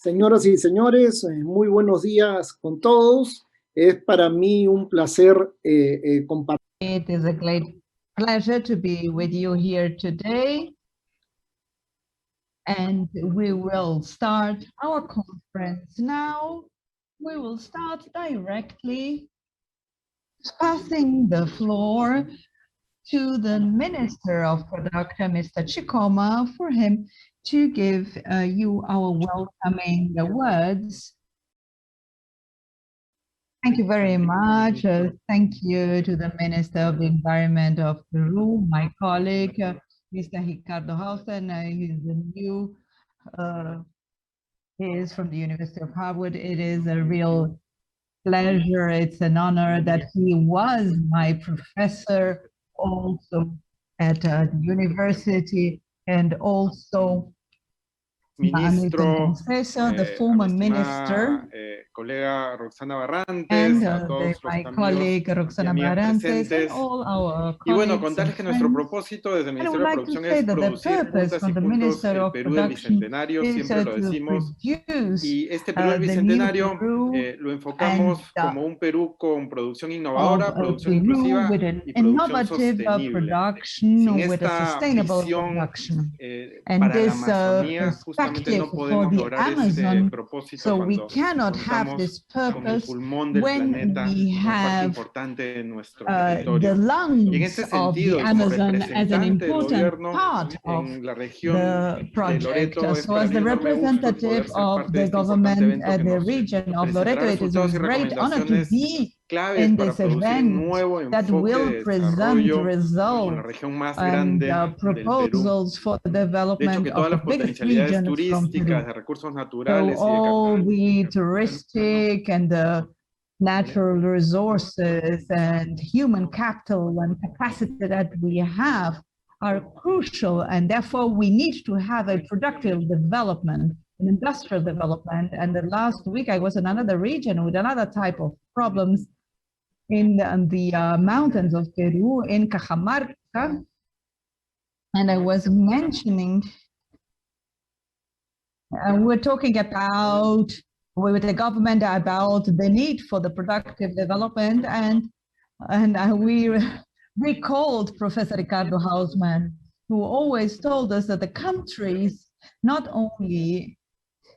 Señoras y señores, muy buenos días con todos. Es para mí un placer compartir. It is a great pleasure to be with you here today. And we will start our conference now. We will start directly passing the floor to the Minister of Production, Mr. Chikoma, for him to give you our welcoming words. Thank you very much. Thank you to the Minister of the Environment of Peru, my colleague, Mr. Ricardo Hausen. He's the new, he is from the University of Harvard. It is a real pleasure. It's an honor that he was my professor also at the university, and also Ministro, the former minister, colega Roxana Barrantes, and a todos my los colleague Roxana Barrantes, and all our y bueno, colleagues contarles que nuestro propósito desde el Ministerio de Producción es producir juntas y juntos el Perú del Bicentenario, siempre lo decimos, y este Perú del Bicentenario lo enfocamos como un Perú con producción innovadora, producción inclusiva y producción sostenible. Sin esta visión para la Amazonía, justamente no podemos lograr este propósito cuando contamos con el pulmón del planeta, una parte importante de nuestro territorio. Y en este sentido, y como representante del gobierno en la región de Loreto, es para mí un enorme gusto poder ser parte de este importante evento que nos presentará resultados y recomendaciones claves para producir un nuevo enfoque de desarrollo como la región más grande del Perú. De hecho, que todas las potencialidades turísticas, de recursos naturales y de capital natural resources and human capital and capacity that we have are crucial, and therefore we need to have a productive development, an industrial development. And the last week I was in another region with another type of problems in the mountains of Peru, in Cajamarca, and I was mentioning, we're talking about with the government about the need for the productive development, and we recalled Professor Ricardo Hausmann, who always told us that the countries not only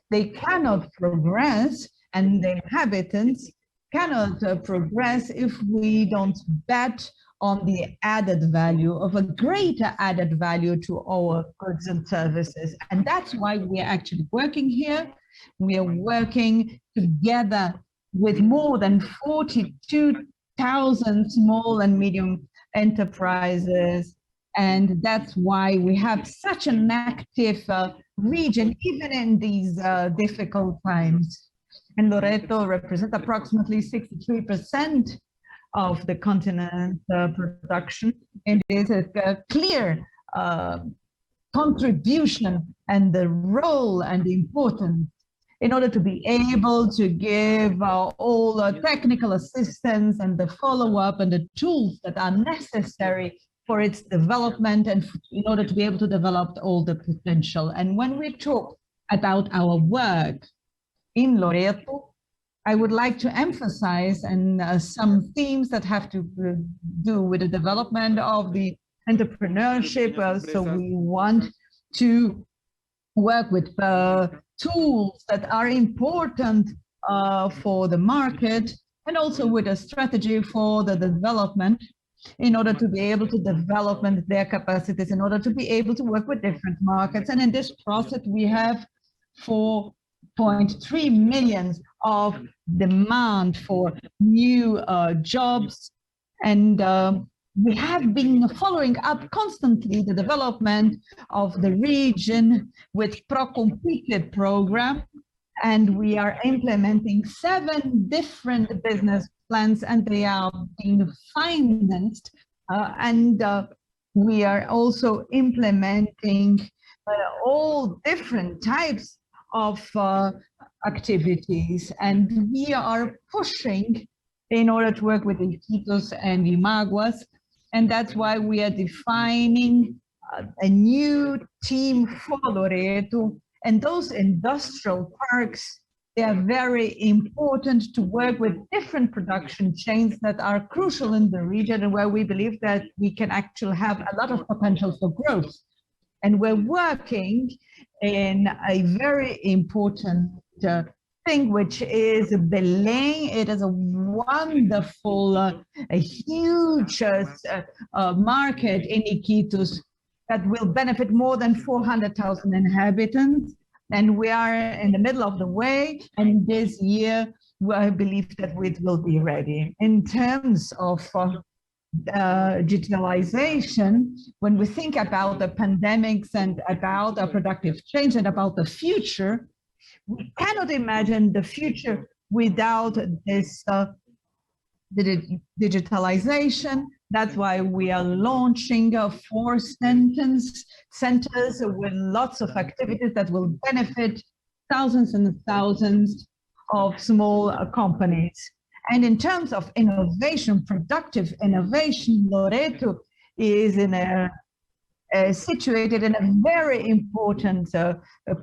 they cannot progress and the inhabitants cannot progress if we don't bet on the added value of a greater added value to our goods and services. And that's why we're actually working here. We are working together with more than 42,000 small and medium enterprises. And that's why we have such an active region, even in these difficult times. And Loreto represents approximately 63% of the continent's production, and it is a clear contribution and the role and the importance in order to be able to give all the technical assistance and the follow-up and the tools that are necessary for its development and in order to be able to develop all the potential. And when we talk about our work in Loreto, I would like to emphasize some themes that have to do with the development of the entrepreneurship. So we want to work with tools that are important for the market, and also with a strategy for the development in order to be able to develop their capacities, in order to be able to work with different markets. And in this process, we have 4.3 million of demand for new jobs, and we have been following up constantly the development of the region with Pro-Compete program, and we are implementing 7 different business plans, and they are being financed, and we are also implementing all different types of activities, and we are pushing in order to work with the Iquitos and Imaguas, and that's why we are defining a new team for Loreto And those industrial parks, they are very important to work with different production chains that are crucial in the region and where we believe that we can actually have a lot of potential for growth. And we're working in a very important thing, which is Belém. It is a wonderful, a huge market in Iquitos that will benefit more than 400,000 inhabitants. And we are in the middle of the way, and this year I believe that it will be ready. In terms of digitalization, when we think about the pandemics and about a productive change and about the future, we cannot imagine the future without this digitalization. That's why we are launching 4 centers with lots of activities that will benefit thousands and thousands of small companies. And in terms of innovation, productive innovation, Loreto is situated in a very important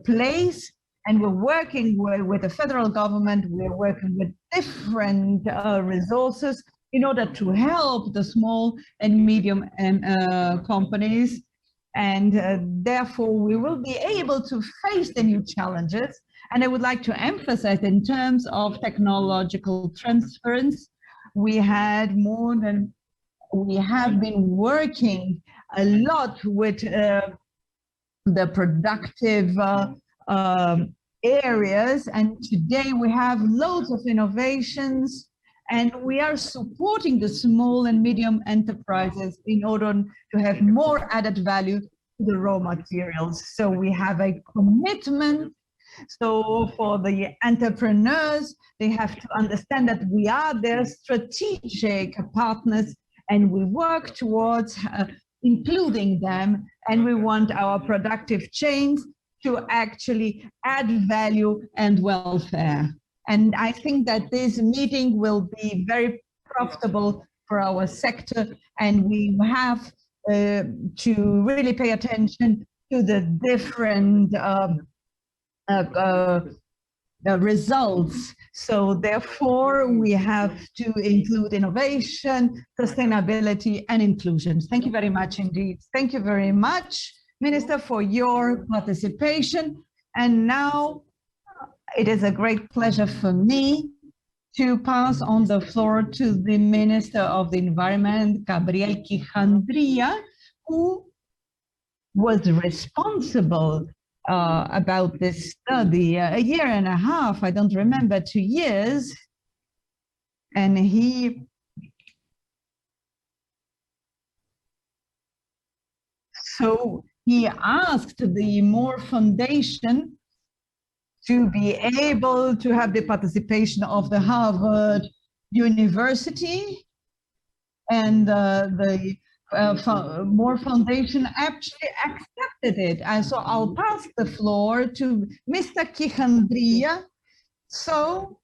place. And we're working with the federal government, we're working with different resources in order to help the small and medium companies. And therefore, we will be able to face the new challenges. And I would like to emphasize in terms of technological transference, we have been working a lot with the productive areas, and today we have loads of innovations, and we are supporting the small and medium enterprises in order to have more added value to the raw materials. So we have a commitment. So for the entrepreneurs, they have to understand that we are their strategic partners, and we work towards including them, and we want our productive chains to actually add value and welfare. And I think that this meeting will be very profitable for our sector, and we have to really pay attention to the different results. So therefore, we have to include innovation, sustainability, and inclusion. Thank you very much indeed. Thank you very much, Minister, for your participation. And now it is a great pleasure for me to pass on the floor to the Minister of the Environment, Gabriel Quijandría, who was responsible about this study a year and a half, I don't remember, 2 years. And he asked the Moore Foundation to be able to have the participation of the Harvard University, and the Moore Foundation actually accepted it. And so I'll pass the floor to Mr. Quijandría. So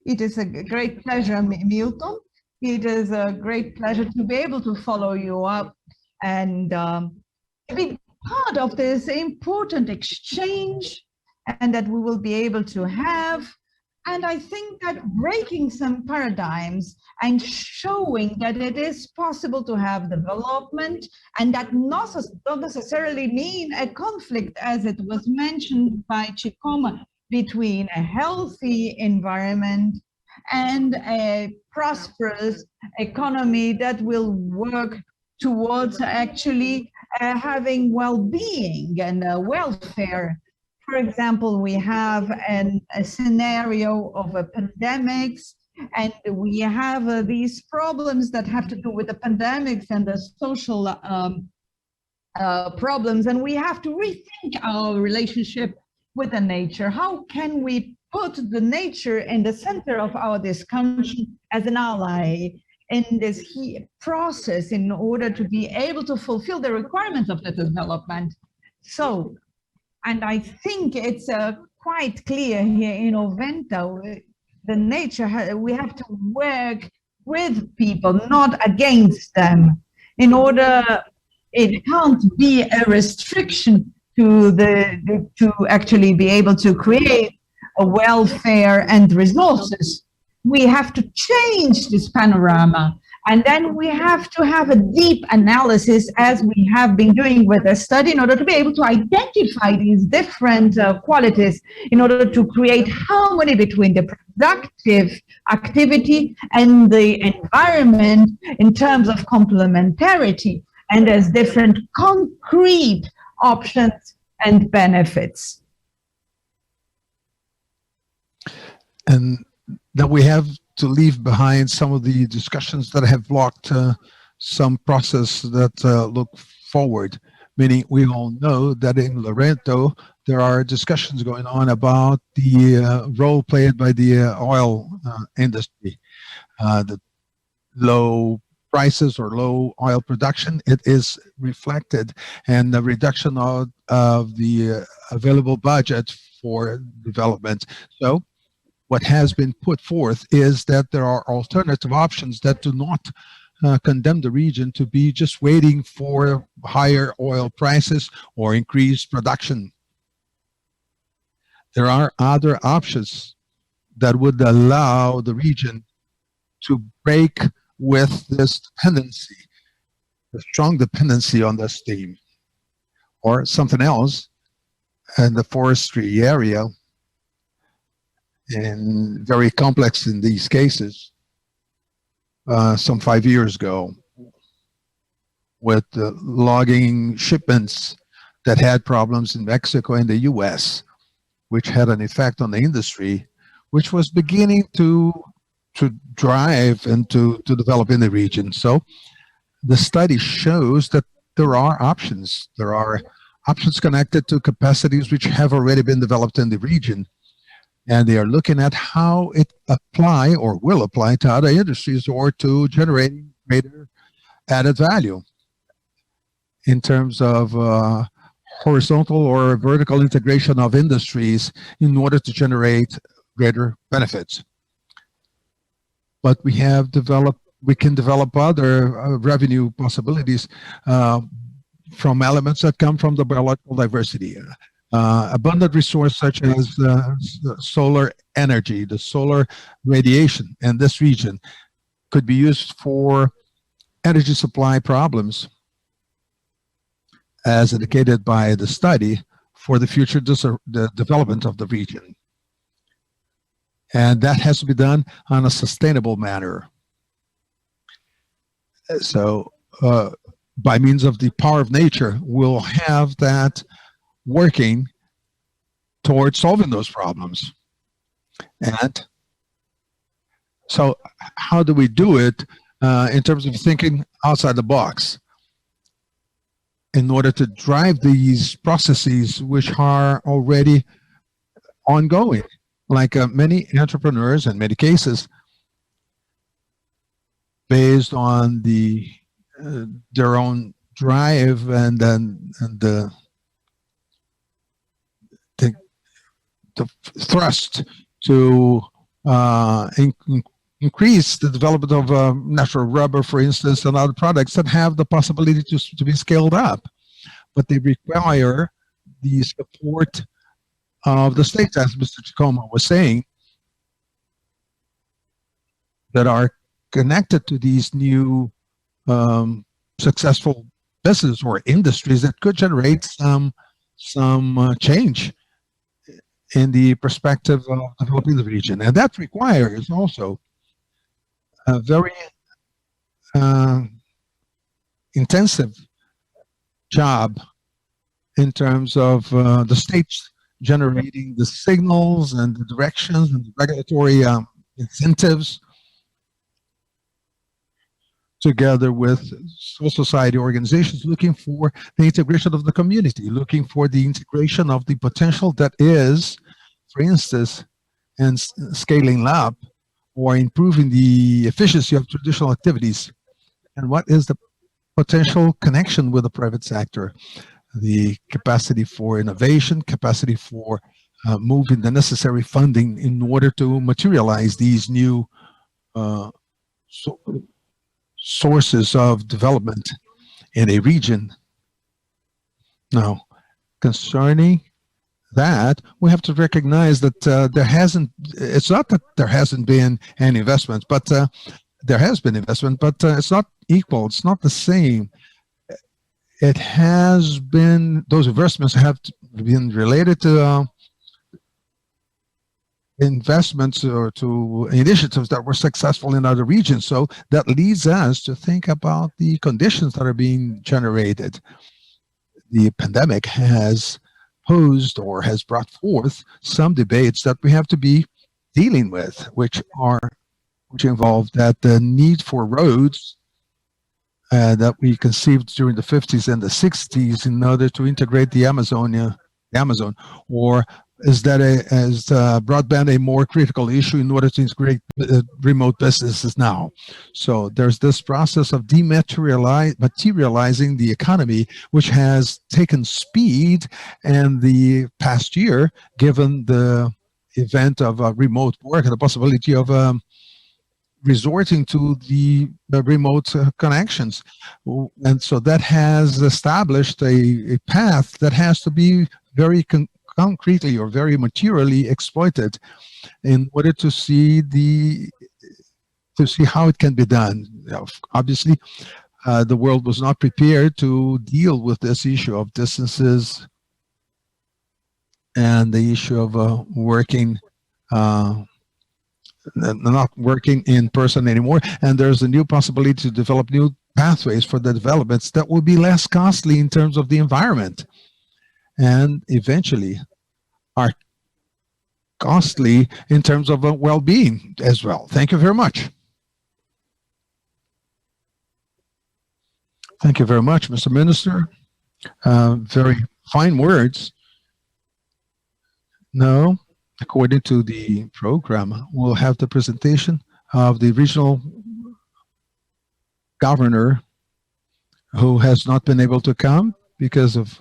it is a great pleasure, Milton. It is a great pleasure to be able to follow you up and be part of this important exchange, and that we will be able to have. And I think that breaking some paradigms and showing that it is possible to have development, and that don't necessarily mean a conflict, as it was mentioned by Chikoma, between a healthy environment and a prosperous economy that will work towards actually having well-being and welfare. For example, we have a scenario of pandemics, and we have these problems that have to do with the pandemics and the social problems, and we have to rethink our relationship with the nature. How can we put the nature in the center of our discussion as an ally in this process in order to be able to fulfill the requirements of the development? So, and I think it's quite clear here in Ovento, the nature, we have to work with people, not against them, in order, it can't be a restriction to actually be able to create a welfare and resources. We have to change this panorama. And then we have to have a deep analysis, as we have been doing with the study, in order to be able to identify these different qualities, in order to create harmony between the productive activity and the environment in terms of complementarity. And there's different concrete options and benefits. And that we have to leave behind some of the discussions that have blocked some process that look forward. Meaning, we all know that in Loreto there are discussions going on about the role played by the oil industry, the low prices or low oil production. It is reflected, and the reduction of the available budget for development. So what has been put forth is that there are alternative options that do not condemn the region to be just waiting for higher oil prices or increased production. There are other options that would allow the region to break with this dependency, the strong dependency on this theme, or something else in the forestry area. And very complex in these cases, some 5 years ago, with logging shipments that had problems in Mexico and the US, which had an effect on the industry, which was beginning to drive and to develop in the region. So the study shows that there are options. There are options connected to capacities which have already been developed in the region. And they are looking at how it apply or will apply to other industries, or to generating greater added value in terms of horizontal or vertical integration of industries in order to generate greater benefits. But we can develop other revenue possibilities from elements that come from the biological diversity. Abundant resource such as solar energy, the solar radiation in this region could be used for energy supply problems, as indicated by the study, for the future the development of the region. And that has to be done on a sustainable manner. So by means of the power of nature, we'll have that working towards solving those problems. And so how do we do it in terms of thinking outside the box in order to drive these processes which are already ongoing? Like many entrepreneurs, in many cases, based on their own drive and the thrust to increase the development of natural rubber, for instance, and other products that have the possibility to be scaled up. But they require the support of the states, as Mr. Chacoma was saying, that are connected to these new successful business or industries that could generate some change in the perspective of developing the region. And that requires also a very intensive job in terms of the states generating the signals and the directions and the regulatory incentives, together with civil society organizations looking for the integration of the community, looking for the integration of the potential that is, for instance, in scaling up or improving the efficiency of traditional activities. And what is the potential connection with the private sector? The capacity for innovation, capacity for moving the necessary funding in order to materialize these new sources of development in a region. Now, concerning that, we have to recognize that it's not that there hasn't been any investment, but there has been investment, but it's not equal. It's not the same. It has been, those investments have been related to investments or to initiatives that were successful in other regions. So that leads us to think about the conditions that are being generated. The pandemic has posed or has brought forth some debates that we have to be dealing with, which involve that the need for roads that we conceived during the 50s and the 60s in order to integrate the Amazon, or is that as broadband a more critical issue in order to integrate remote businesses now? So there's this process of materializing the economy, which has taken speed in the past year, given the event of remote work and the possibility of resorting to the remote connections. And so that has established a path that has to be very concretely or very materially exploited in order to see how it can be done. Obviously, the world was not prepared to deal with this issue of distances and the issue of not working in person anymore. And there's a new possibility to develop new pathways for the developments that will be less costly in terms of the environment, and eventually are costly in terms of well-being as well. Thank you very much. Thank you very much, Mr. Minister. Very fine words. Now, according to the program, we'll have the presentation of the regional governor who has not been able to come because of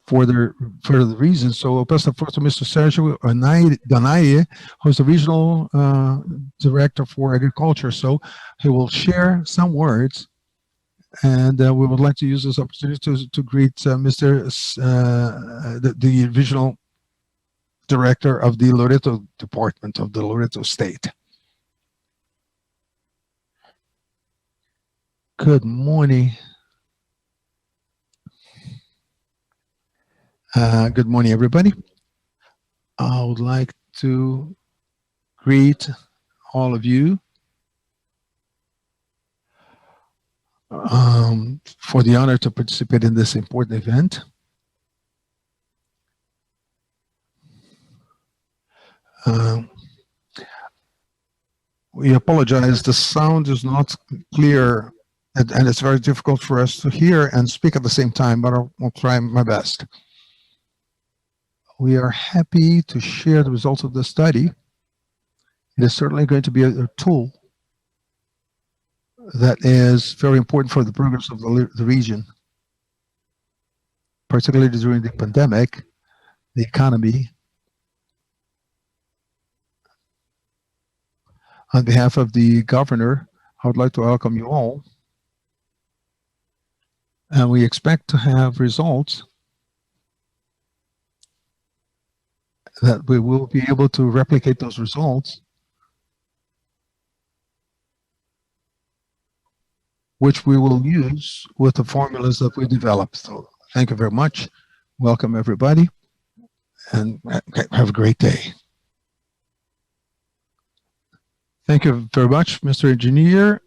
further reasons. So I'll pass the floor to Mr. Sergio Donaye, who's the regional director for agriculture. So he will share some words, and we would like to use this opportunity to greet the regional director of the Loreto department of the Loreto state. Good morning. Good morning, everybody. I would like to greet all of you for the honor to participate in this important event. We apologize, the sound is not clear, and it's very difficult for us to hear and speak at the same time, but I'll try my best. We are happy to share the results of the study. It is certainly going to be a tool that is very important for the progress of the region, particularly during the pandemic, the economy. On behalf of the governor, I would like to welcome you all. And we expect to have results that we will be able to replicate those results, which we will use with the formulas that we developed. So thank you very much. Welcome, everybody, and have a great day. Thank you very much, Mr. Engineer,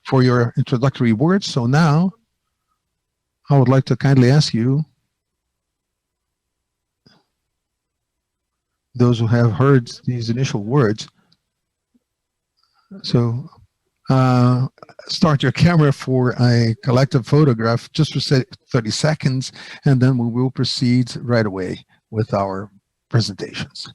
for your introductory words. So now, I would like to kindly ask you, those who have heard these initial words, so start your camera for a collective photograph just for 30 seconds, and then we will proceed right away with our presentations.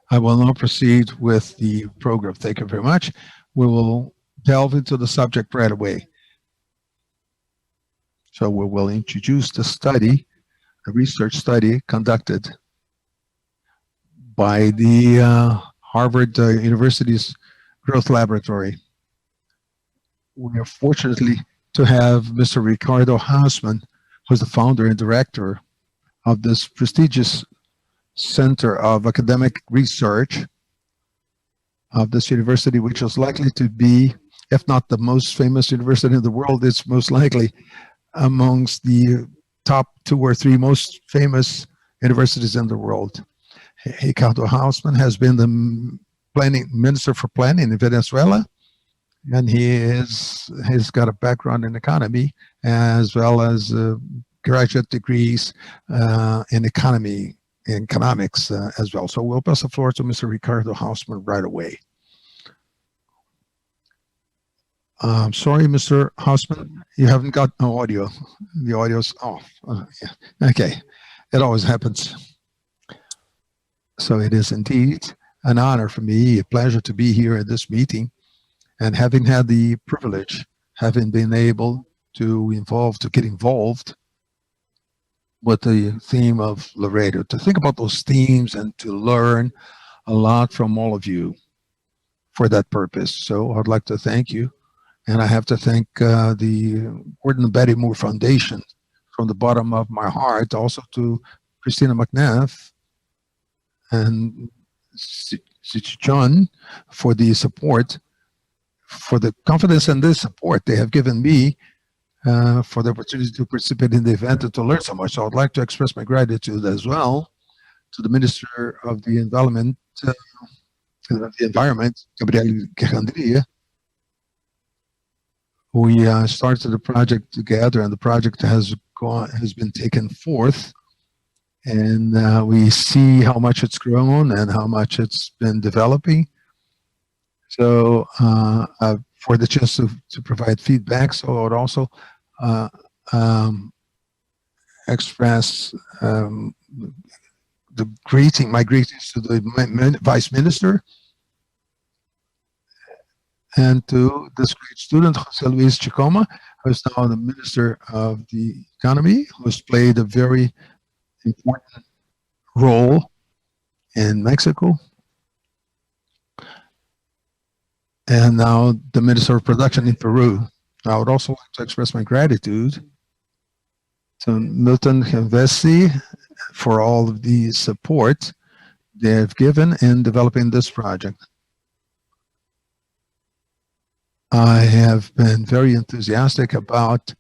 I will now proceed with the program. Thank you very much. We will delve into the subject right away. So we will introduce the study, a research study conducted by the Harvard University's Growth Laboratory. We are fortunately to have Mr. Ricardo Hausman, who's the founder and director of this prestigious Center of Academic Research of this university, which is likely to be, if not the most famous university in the world, it's most likely amongst the top 2 or 3 most famous universities in the world. Ricardo Hausman has been the minister for planning in Venezuela, and he's got a background in economy as well as graduate degrees in economics as well. So we'll pass the floor to Mr. Ricardo Hausman right away. Sorry, Mr. Hausman, you haven't got no audio. The audio's off. Yeah. Okay, it always happens. So it is indeed an honor for me, a pleasure to be here at this meeting, and having had the privilege, having been able to get involved with the theme of Loreto, to think about those themes and to learn a lot from all of you for that purpose. So I'd like to thank you. And I have to thank the Gordon and Betty Moore Foundation from the bottom of my heart, also to Christina McNabb and John for the support, for the confidence and the support they have given me for the opportunity to participate in the event and to learn so much. So I'd like to express my gratitude as well to the Minister of the Environment, Gabriel Quejandria. We started the project together, and the project has been taken forth, and we see how much it's grown and how much it's been developing. So for the chance to provide feedback, so I would also express my greetings to the Vice Minister and to this great student, Jose Luis Chicoma, who is now the Minister of the Economy, who has played a very important role in Mexico, and now the Minister of Production in Peru. I would also like to express my gratitude to Milton Hevesi for all of the support they have given in developing this project. I have been very enthusiastic about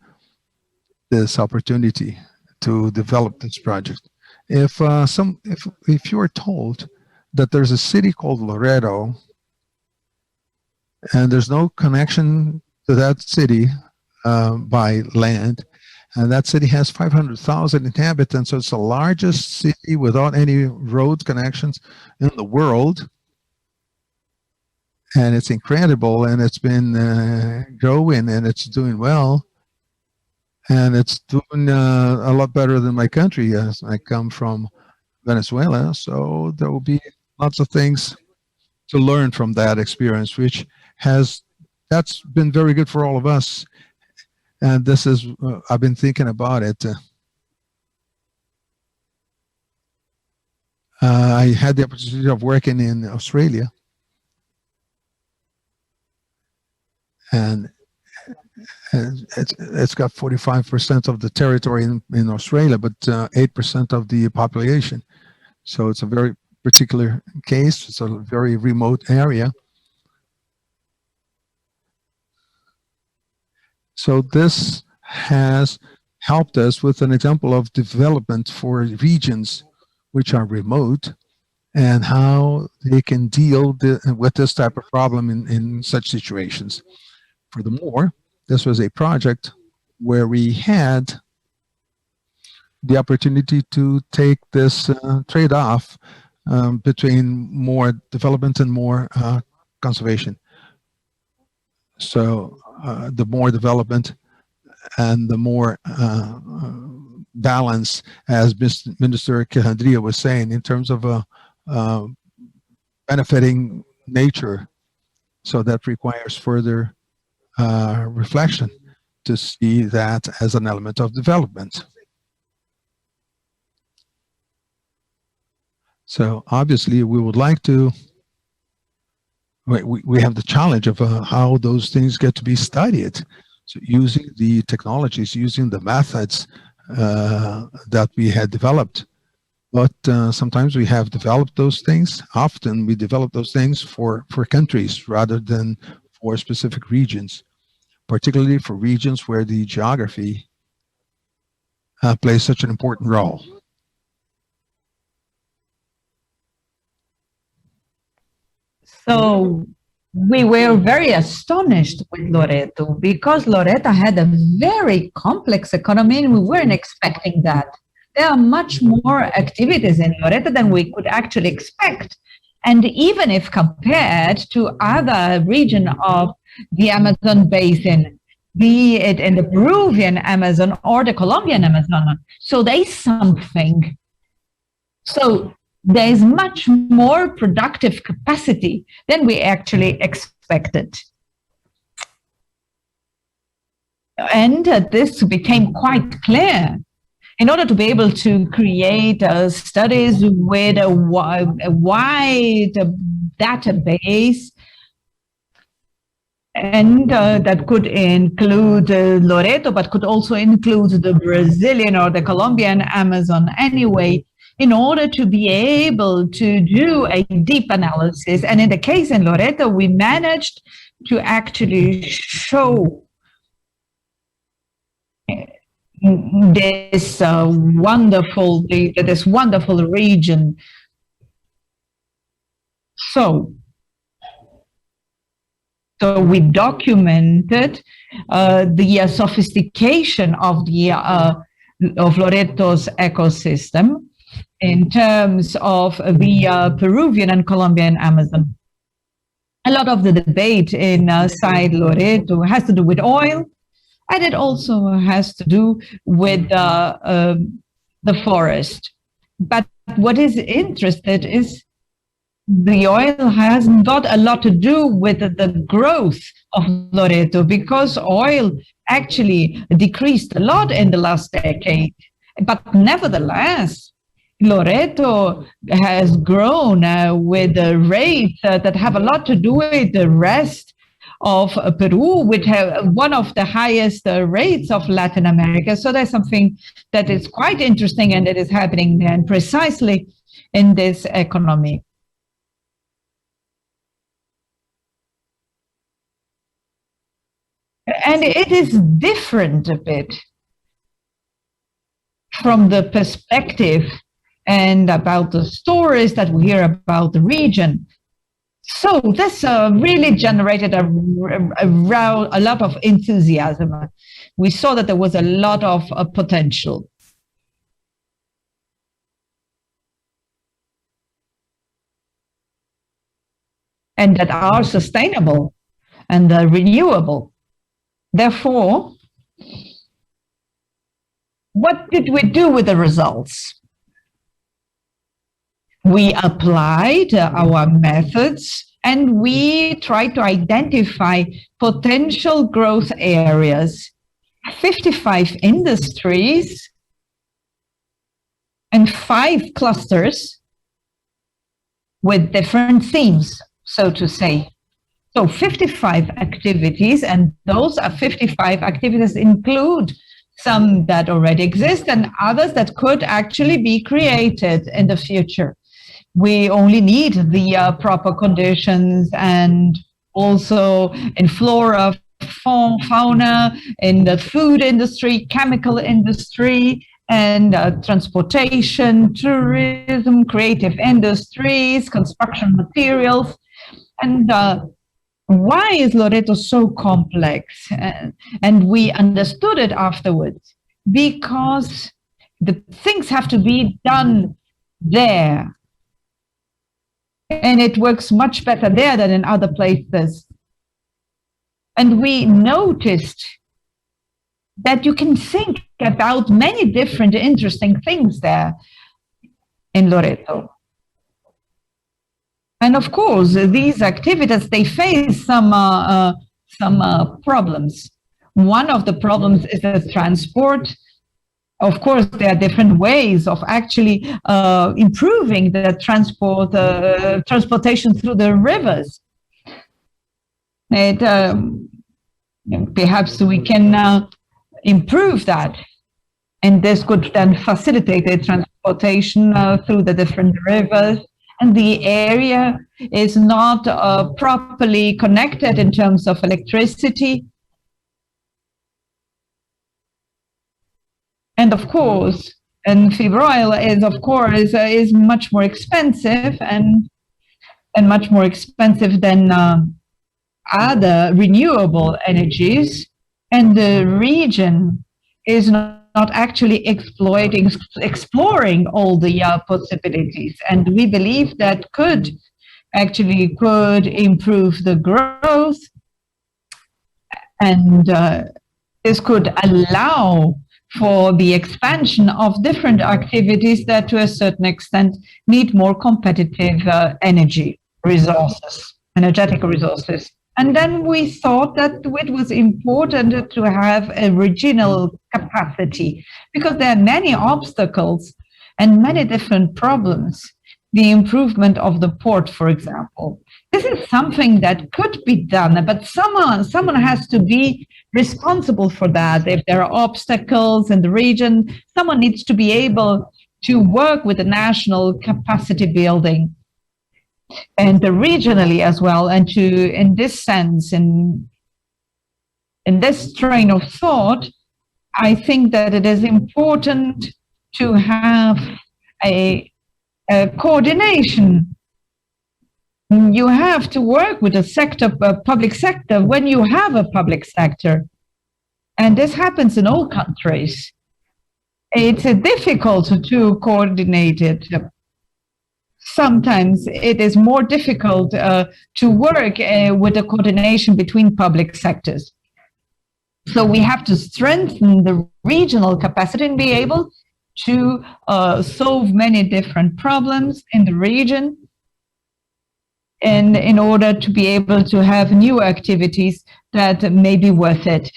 this opportunity to develop this project. If you are told that there's a city called Loreto and there's no connection to that city by land, and that city has 500,000 inhabitants, so it's the largest city without any road connections in the world. And it's incredible, and it's been growing, and it's doing well, and it's doing a lot better than my country. As I come from Venezuela, so there will be lots of things to learn from that experience, that's been very good for all of us. And this is I've been thinking about it. I had the opportunity of working in Australia. And it's got 45% of the territory in Australia, but 8% of the population. So it's a very particular case. It's a very remote area. So this has helped us with an example of development for regions which are remote and how they can deal with this type of problem in such situations. Furthermore, this was a project where we had the opportunity to take this trade-off between more development and more conservation. So the more development and the more balance, as Minister Quejandria was saying, in terms of benefiting nature. So that requires further reflection to see that as an element of development. So obviously we would like to, we have the challenge of how those things get to be studied. So using the technologies, using the methods that we had developed. But sometimes we have developed those things. Often we develop those things for countries rather than for specific regions, particularly for regions where the geography plays such an important role. So we were very astonished with Loreto because Loreto had a very complex economy and we weren't expecting that. There are much more activities in Loreto than we could actually expect. And even if compared to other regions of the Amazon basin, be it in the Peruvian Amazon or the Colombian Amazon, so there is something. So there is much more productive capacity than we actually expected. And this became quite clear. In order to be able to create studies with a wide database, and that could include Loreto, but could also include the Brazilian or the Colombian Amazon anyway, in order to be able to do a deep analysis. And in the case in Loreto, we managed to actually show this wonderful region. So we documented the sophistication of Loreto's ecosystem in terms of the Peruvian and Colombian Amazon. A lot of the debate inside Loreto has to do with oil, and it also has to do with the forest. But what is interesting is the oil hasn't got a lot to do with the growth of Loreto, because oil actually decreased a lot in the last decade. But nevertheless, Loreto has grown with rates that have a lot to do with the rest of Peru, which have one of the highest rates of Latin America. So there's something that is quite interesting and that is happening then precisely in this economy. And it is different a bit from the perspective and about the stories that we hear about the region. So this really generated a lot of enthusiasm. We saw that there was a lot of potential. And that are sustainable and renewable. Therefore, what did we do with the results? We applied our methods and we tried to identify potential growth areas, 55 industries and 5 clusters with different themes, so to say. So 55 activities, and those 55 activities include some that already exist and others that could actually be created in the future. We only need the proper conditions, and also in flora, fauna, in the food industry, chemical industry, and transportation, tourism, creative industries, construction materials. And why is Loreto so complex? And we understood it afterwards, because the things have to be done there. And it works much better there than in other places. And we noticed that you can think about many different interesting things there in Loreto. And of course, these activities, they face some problems. One of the problems is the transport. of course, there are different ways of actually improving the transportation through the rivers. Perhaps we can improve that, and this could then facilitate the transportation through the different rivers. And the area is not properly connected in terms of electricity. And of course, and fiber oil is much more expensive and much more expensive than other renewable energies. And the region is not actually exploring all the possibilities. And we believe that could improve the growth, and this could allow for the expansion of different activities that to a certain extent need more competitive energetic resources. And then we thought that it was important to have a regional capacity, because there are many obstacles and many different problems. The improvement of the port, for example. This is something that could be done, but someone has to be responsible for that. If there are obstacles in the region, someone needs to be able to work with the national capacity building, and regionally as well. And in this sense, in this train of thought, I think that it is important to have a coordination. You have to work with the public sector when you have a public sector. And this happens in all countries. It's difficult to coordinate it. Sometimes it is more difficult to work with the coordination between public sectors. So we have to strengthen the regional capacity and be able to solve many different problems in the region, and in order to be able to have new activities that may be worth it.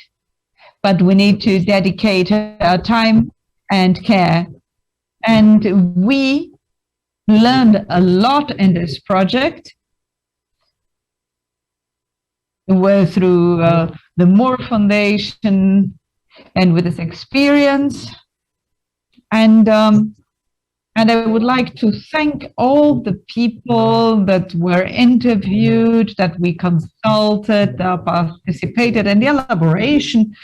But we need to dedicate time and care. And we learned a lot in this project. We're through the Moore Foundation and with this experience. And I would like to thank all the people that were interviewed, that we consulted, participated in the elaboration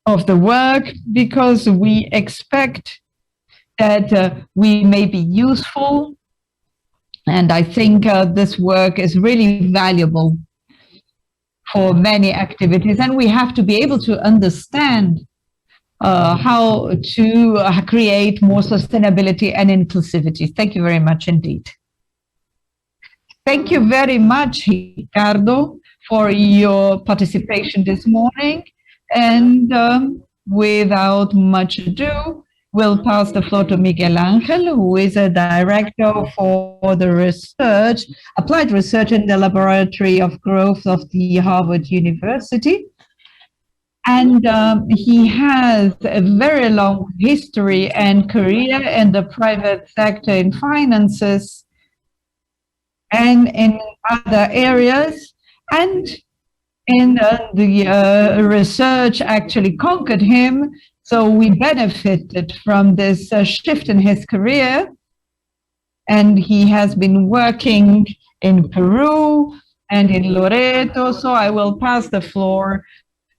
of the work, because we expect that we may be useful. And I think this work is really valuable for many activities. And we have to be able to understand how to create more sustainability and inclusivity. Thank you very much indeed. Thank you very much, Ricardo, for your participation this morning. And without much ado, we'll pass the floor to Miguel Angel, who is a director for the research, applied research in the Laboratory of Growth of the Harvard University. And he has a very long history and career in the private sector in finances and in other areas. And in the research actually conquered him. So we benefited from this shift in his career. And he has been working in Peru and in Loreto. So I will pass the floor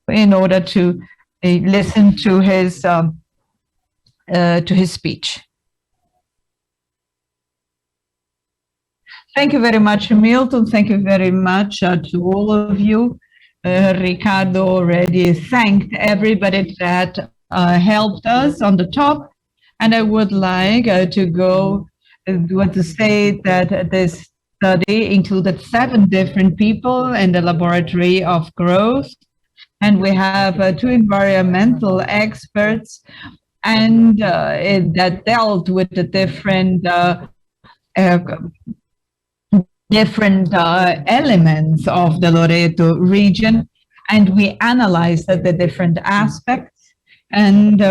in order to listen to his speech. Thank you very much, Milton. Thank you very much to all of you. Ricardo already thanked everybody that helped us on the top, and I would like to say that this study included 7 different people in the Laboratory of Growth. And we have 2 environmental experts, and that dealt with the different elements of the Loreto region, and we analyzed the different aspects And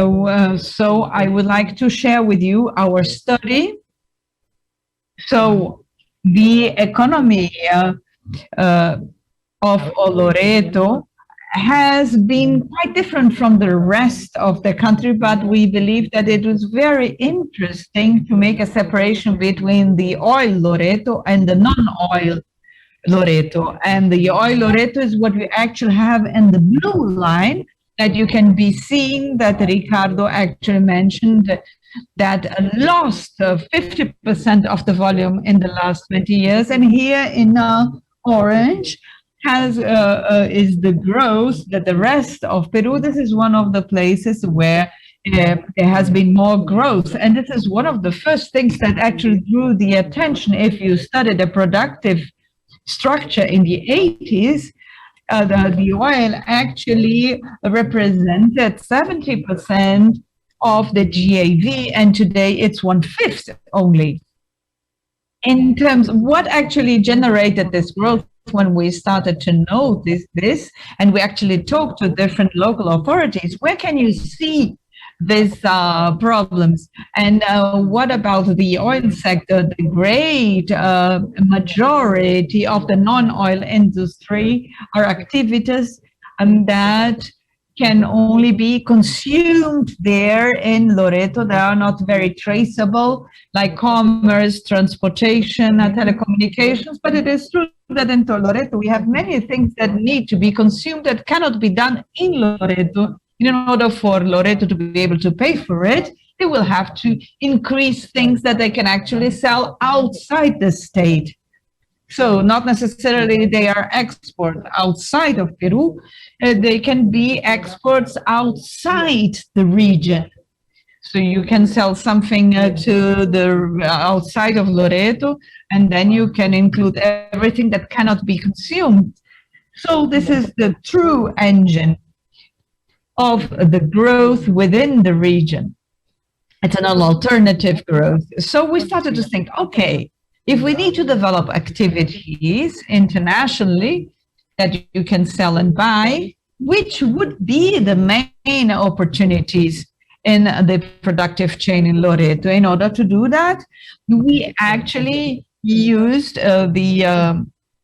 so I would like to share with you our study. So the economy of Loreto has been quite different from the rest of the country, but we believe that it was very interesting to make a separation between the oil Loreto and the non-oil Loreto. And the oil Loreto is what we actually have in the blue line that you can be seeing, that Ricardo actually mentioned, that lost 50% of the volume in the last 20 years. And here in orange is the growth that the rest of Peru. This is one of the places where there has been more growth. And this is one of the first things that actually drew the attention. If you study the productive structure in the 80s, the oil actually represented 70% of the GAV, and today it's 1/5 only. In terms of what actually generated this growth, when we started to notice this, and we actually talked to different local authorities, where can you see these problems? And what about the oil sector? The great majority of the non-oil industry are activities that can only be consumed there in Loreto. They are not very traceable, like commerce, transportation, telecommunications, but it is true that in Loreto we have many things that need to be consumed that cannot be done in Loreto. In order for Loreto to be able to pay for it, they will have to increase things that they can actually sell outside the state. So not necessarily they are exports outside of Peru, they can be exports outside the region. So you can sell something to the outside of Loreto, and then you can include everything that cannot be consumed. So this is the true engine of the growth within the region. It's an alternative growth. So we started to think, okay, if we need to develop activities internationally that you can sell and buy, which would be the main opportunities in the productive chain in Loreto? In order to do that, we actually used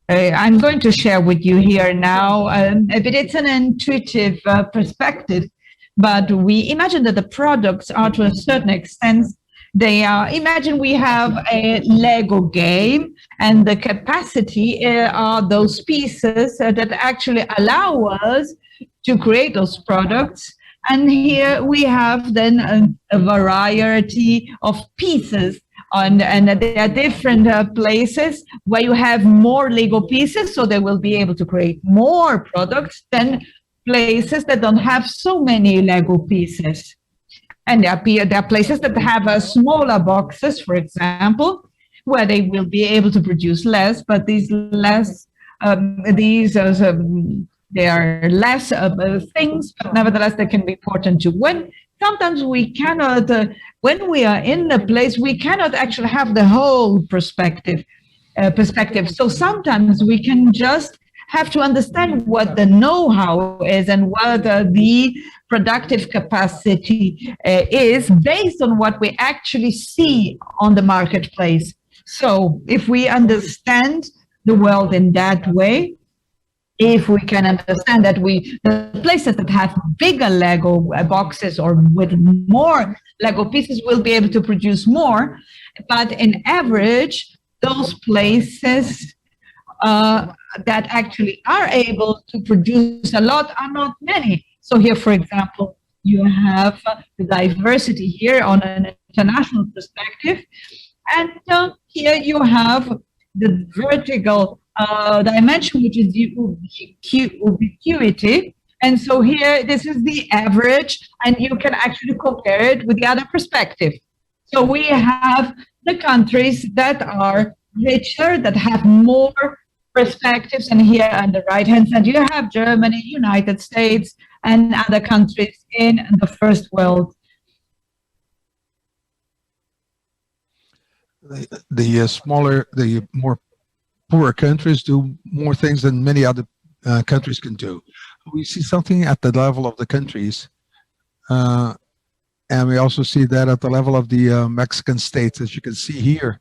I'm going to share with you here now, but it's an intuitive perspective, but we imagine that the products are to a certain extent, they are, imagine we have a Lego game, and the capacity are those pieces that actually allow us to create those products. And here we have then a variety of pieces, and there are different places where you have more Lego pieces, so they will be able to create more products than places that don't have so many Lego pieces. And there are places that have smaller boxes, for example, where they will be able to produce less, but they are less things, but nevertheless they can be important too. Sometimes we cannot, when we are in the place, we cannot actually have the whole perspective. So sometimes we can just have to understand what the know-how is and what the productive capacity is based on what we actually see on the marketplace. So if we understand the world in that way, if we can understand that the places that have bigger Lego boxes or with more Lego pieces will be able to produce more, but in average, those places that actually are able to produce a lot are not many. So here, for example, you have the diversity here on an international perspective, and here you have the vertical dimension, which is the ubiquity. And so here, this is the average, and you can actually compare it with the other perspective. So we have the countries that are richer, that have more perspectives, and here on the right-hand side, you have Germany, United States, and other countries in the first world. The more poorer countries do more things than many other countries can do. We see something at the level of the countries and we also see that at the level of the Mexican states, as you can see here,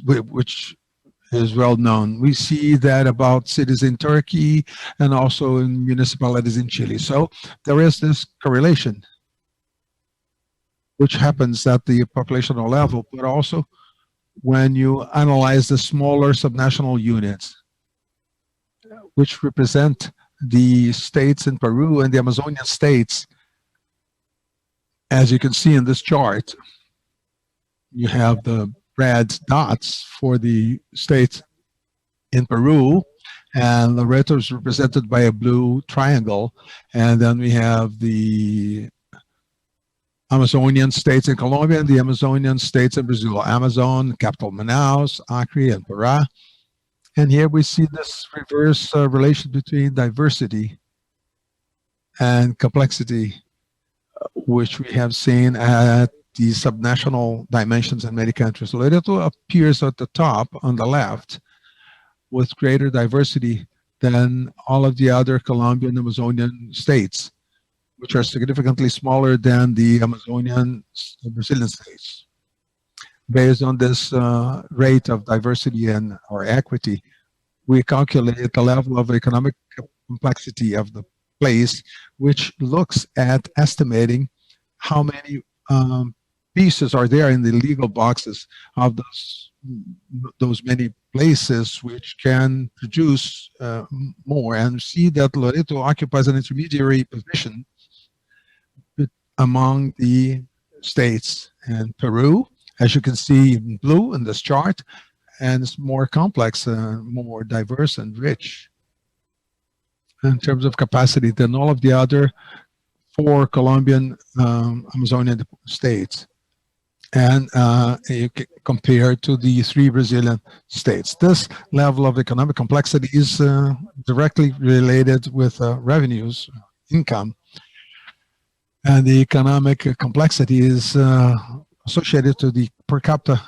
which is well known. We see that about cities in Turkey and also in municipalities in Chile. So there is this correlation, which happens at the populational level, but also when you analyze the smaller subnational units, which represent the states in Peru and the Amazonian states. As you can see in this chart, you have the red dots for the states in Peru, and Loreto is represented by a blue triangle, and then we have the Amazonian states in Colombia and the Amazonian states in Brazil. Amazon, capital Manaus, Acre, and Pará. And here we see this reverse relation between diversity and complexity, which we have seen at the subnational dimensions in many countries. Loreto appears at the top on the left with greater diversity than all of the other Colombian and Amazonian states, which are significantly smaller than the Amazonian and Brazilian states. Based on this rate of diversity and or equity, we calculate the level of economic complexity of the place, which looks at estimating how many pieces are there in the legal boxes of those many places which can produce more, and see that Loreto occupies an intermediary position among the states. And Peru, as you can see in blue in this chart, and it's more complex, more diverse and rich in terms of capacity than all of the other 4 Colombian Amazonian states, and you can compare to the 3 Brazilian states. This level of economic complexity is directly related with revenues, income, and the economic complexity is associated to the per capita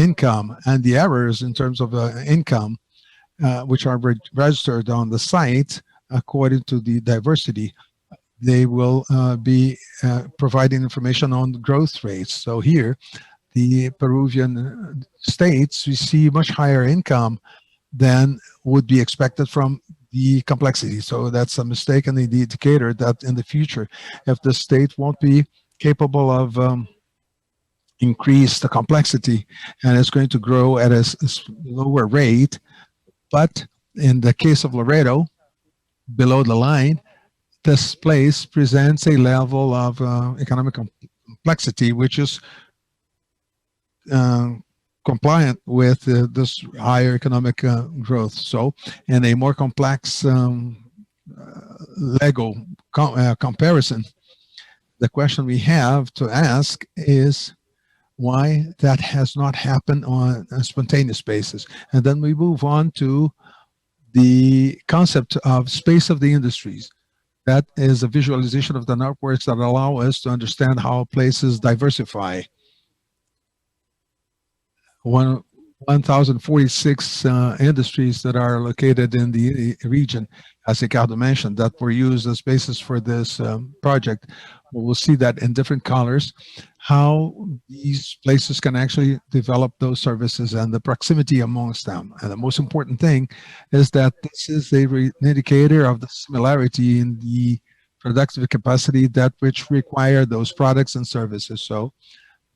income, and the errors in terms of income, which are registered on the site according to the diversity. They will be providing information on the growth rates. So here, the Peruvian states, we see much higher income than would be expected from the complexity. So that's a mistake in the indicator that in the future, if the state won't be capable of increase the complexity, and it's going to grow at a lower rate. But in the case of Loreto, below the line, this place presents a level of economic complexity which is compliant with this higher economic growth. So in a more complex Lego comparison, the question we have to ask is why that has not happened on a spontaneous basis. And then we move on to the concept of space of the industries. That is a visualization of the networks that allow us to understand how places diversify. 1,046 industries that are located in the region, as Ricardo mentioned, that were used as basis for this project. We'll see that in different colors, how these places can actually develop those services and the proximity amongst them. And the most important thing is that this is an indicator of the similarity in the productive capacity that which require those products and services. So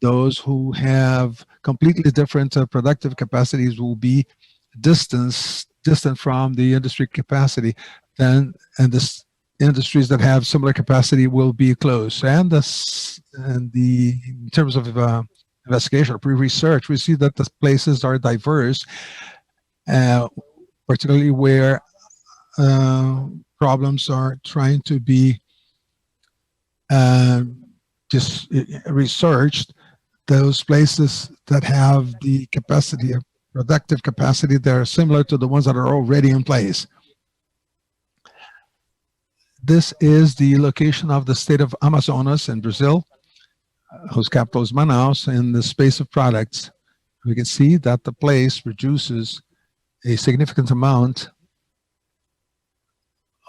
those who have completely different productive capacities will be distant from the industry capacity, and the industries that have similar capacity will be close. And in terms of investigation or pre-research, we see that the places are diverse, particularly where problems are trying to be just researched. Those places that have the capacity, productive capacity, that are similar to the ones that are already in place. This is the location of the state of Amazonas in Brazil, whose capital is Manaus, in the space of products. We can see that the place produces a significant amount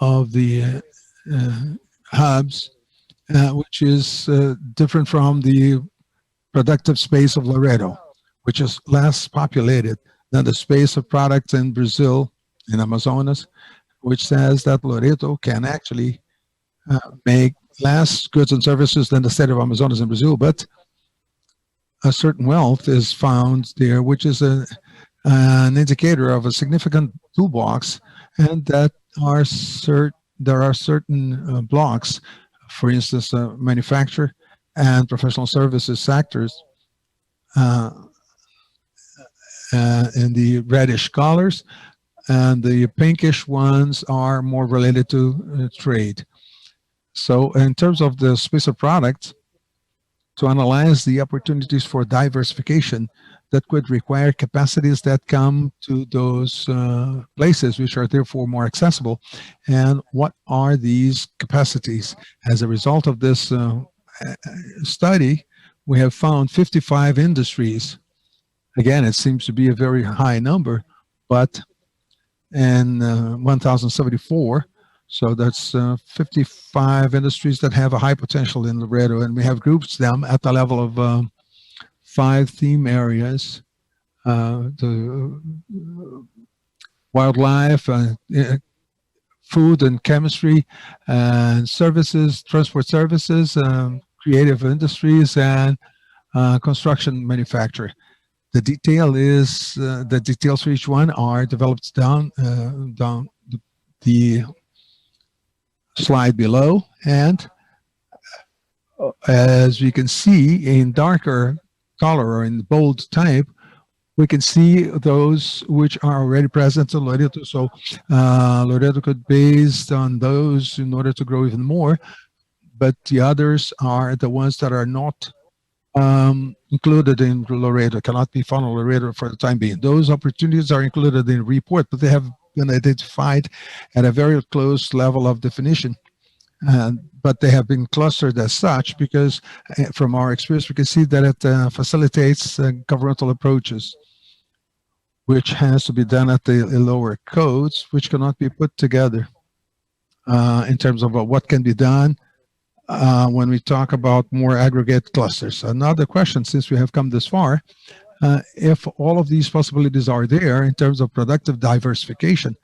of the hubs, which is different from the productive space of Loreto, which is less populated than the space of products in Brazil, in Amazonas, which says that Loreto can actually make less goods and services than the state of Amazonas in Brazil, but a certain wealth is found there, which is an indicator of a significant toolbox, and that there are certain blocks, for instance, manufacture and professional services sectors in the reddish colors, and the pinkish ones are more related to trade. So in terms of the space of products, to analyze the opportunities for diversification that could require capacities that come to those places which are therefore more accessible, and what are these capacities. As a result of this study, we have found 55 industries. Again, it seems to be a very high number, but in 1074, so that's 55 industries that have a high potential in Loreto, and we have grouped them at the level of 5 theme areas: the wildlife, food and chemistry, and services, transport services, creative industries, and construction manufacture. The details for each one are developed down the slide below, and as we can see in darker color or in bold type, we can see those which are already present in Loreto. So Loreto could based on those in order to grow even more, but the others are the ones that are not included in Loreto, cannot be found in Loreto for the time being. Those opportunities are included in the report, but they have been identified at a very close level of definition. But they have been clustered as such because from our experience, we can see that it facilitates governmental approaches, which has to be done at the lower codes, which cannot be put together in terms of what can be done when we talk about more aggregate clusters. Another question, since we have come this far, if all of these possibilities are there in terms of productive diversification,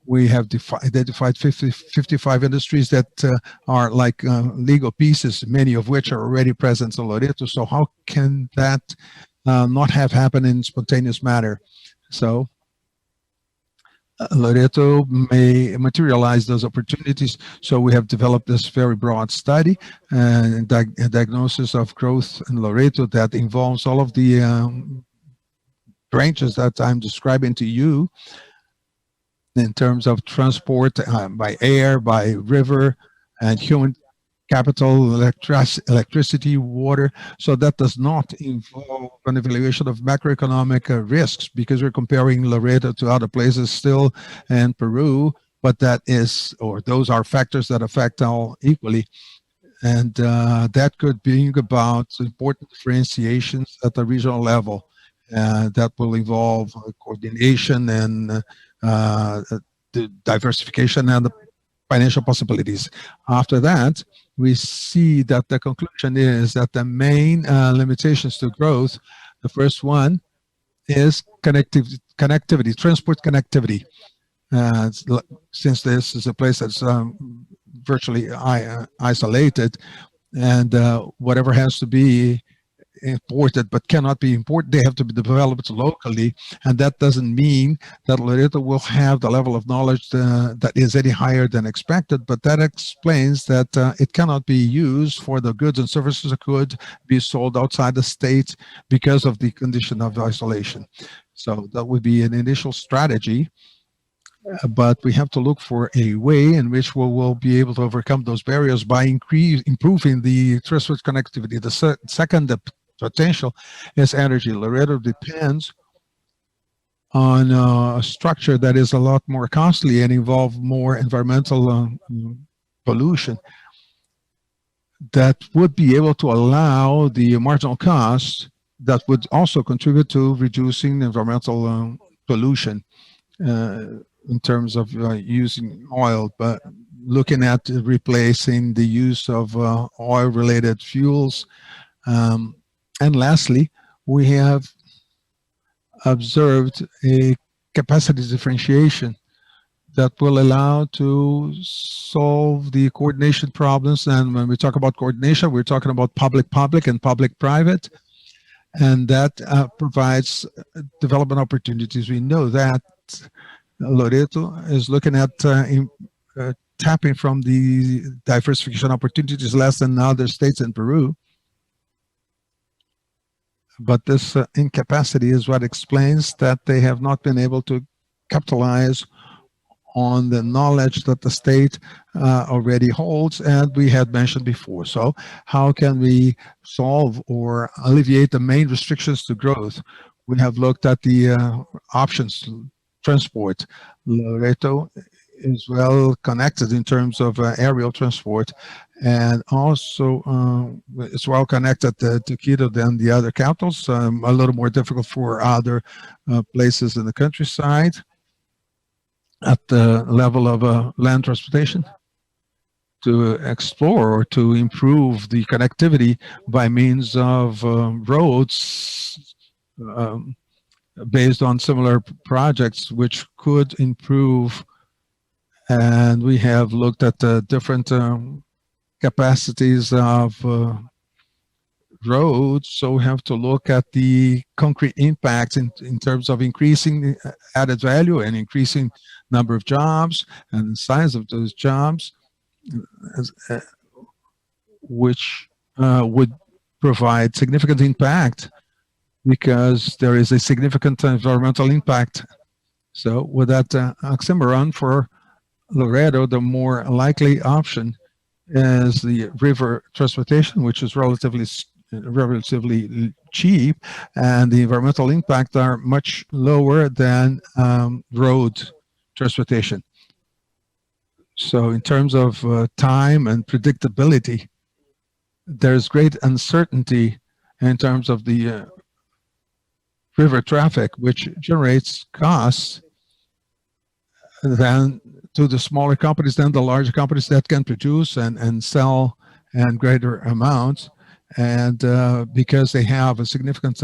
we have identified 55 industries that are like Lego pieces, many of which are already present in Loreto. So how can that not have happened in spontaneous manner? So Loreto may materialize those opportunities. So we have developed this very broad study and diagnosis of growth in Loreto that involves all of the branches that I'm describing to you in terms of transport by air, by river, and human capital, electricity, water. So that does not involve an evaluation of macroeconomic risks, because we're comparing Loreto to other places still in Peru, but that is, or those are factors that affect all equally. And that could bring about important differentiations at the regional level. That will involve coordination and the diversification and the financial possibilities. After that, we see that the conclusion is that the main limitations to growth, the first one is connectivity, transport connectivity. Since this is a place that's virtually isolated, and whatever has to be imported but cannot be imported, they have to be developed locally, and that doesn't mean that Loreto will have the level of knowledge that is any higher than expected, but that explains that it cannot be used for the goods and services that could be sold outside the state because of the condition of isolation. So that would be an initial strategy, but we have to look for a way in which we will be able to overcome those barriers by improving the transport connectivity. The second potential is energy. Loreto depends on a structure that is a lot more costly and involve more environmental pollution that would be able to allow the marginal cost that would also contribute to reducing pollution in terms of using oil, but looking at replacing the use of oil-related fuels. And lastly, we have observed a capacity differentiation that will allow to solve the coordination problems. And when we talk about coordination, we're talking about public-public and public-private, and that provides development opportunities. We know that Loreto is looking at tapping from the diversification opportunities less than other states in Peru. But this incapacity is what explains that they have not been able to capitalize on the knowledge that the state already holds, and we had mentioned before. So how can we solve or alleviate the main restrictions to growth? We have looked at the options to transport. Loreto is well connected in terms of aerial transport, and also it's well connected to Quito than the other capitals, a little more difficult for other places in the countryside at the level of land transportation, to explore or to improve the connectivity by means of roads based on similar projects which could improve. And we have looked at the different capacities of roads, so we have to look at the concrete impacts in terms of increasing the added value and increasing number of jobs and the size of those jobs, which would provide significant impact because there is a significant environmental impact. So with that oxymoron for Loreto, the more likely option is the river transportation, which is relatively cheap, and the environmental impact are much lower than road transportation. So in terms of time and predictability, there's great uncertainty in terms of the river traffic, which generates costs than to the smaller companies than the larger companies that can produce and sell in greater amounts, and because they have a significant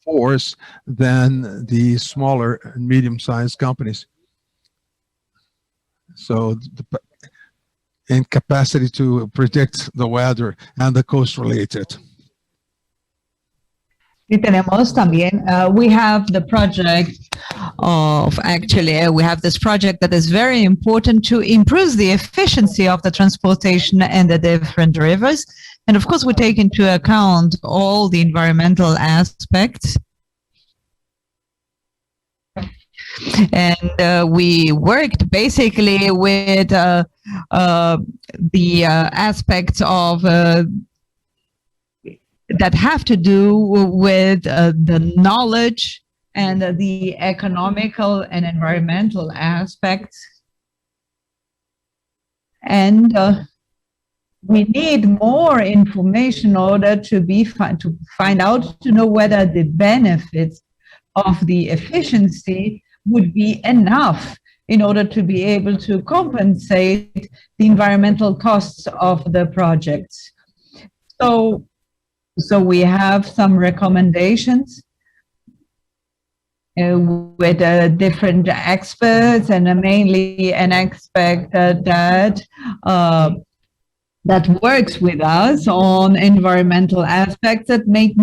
force than the smaller and medium-sized companies. So the incapacity to predict the weather and the coast-related. Y tenemos también, we have the project of, actually, we have this project that is very important to improve the efficiency of the transportation and the different rivers. And of course, we take into account all the environmental aspects. And we worked basically with the aspects of that have to do with the knowledge and the economical and environmental aspects. And we need more information in order to find out, to know whether the benefits of the efficiency would be enough in order to be able to compensate the environmental costs of the projects. So we have some recommendations with different experts, and mainly an expert that works with us on environmental aspects that make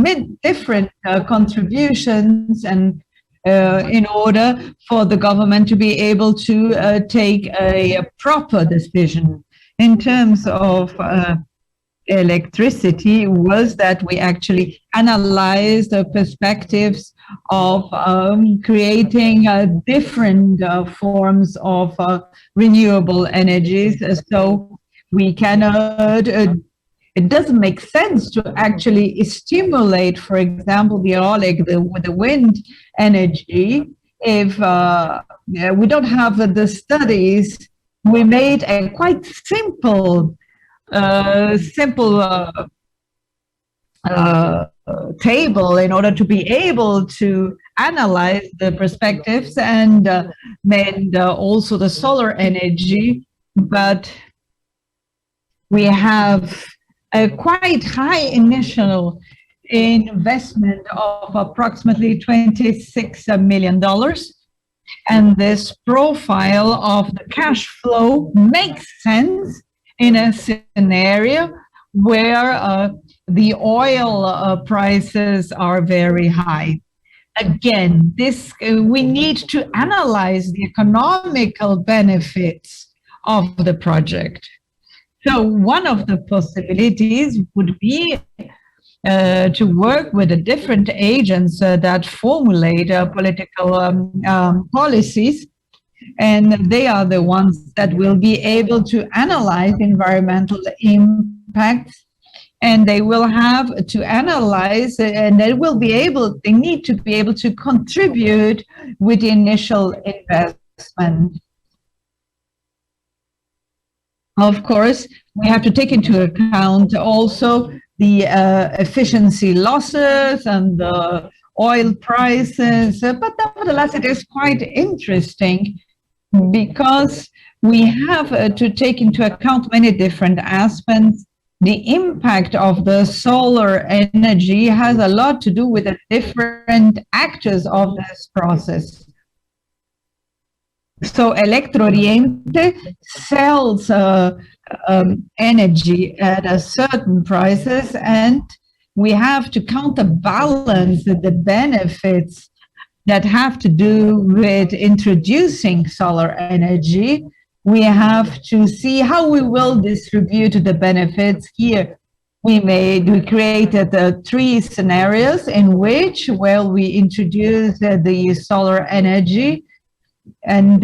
different contributions, and in order for the government to be able to take a proper decision in terms of electricity, was that we actually analyzed the perspectives of creating different forms of renewable energies. So we cannot, it doesn't make sense to actually stimulate, for example, the wind energy if we don't have the studies. We made a quite simple table in order to be able to analyze the perspectives, and also the solar energy but we have a quite high initial investment of approximately $26 million. And this profile of the cash flow makes sense in a scenario where the oil prices are very high. Again, we need to analyze the economical benefits of the project. So one of the possibilities would be to work with the different agents that formulate political policies, and they are the ones that will be able to analyze environmental impacts, and they will have to analyze, and they need to be able to contribute with the initial investment. Of course, we have to take into account also the efficiency losses and the oil prices, but nevertheless, it is quite interesting because we have to take into account many different aspects. The impact of the solar energy has a lot to do with the different actors of this process. So Electrooriente sells energy at a certain prices, and we have to counterbalance the benefits that have to do with introducing solar energy. We have to see how we will distribute the benefits here. We created 3 scenarios in which, we introduce the solar energy and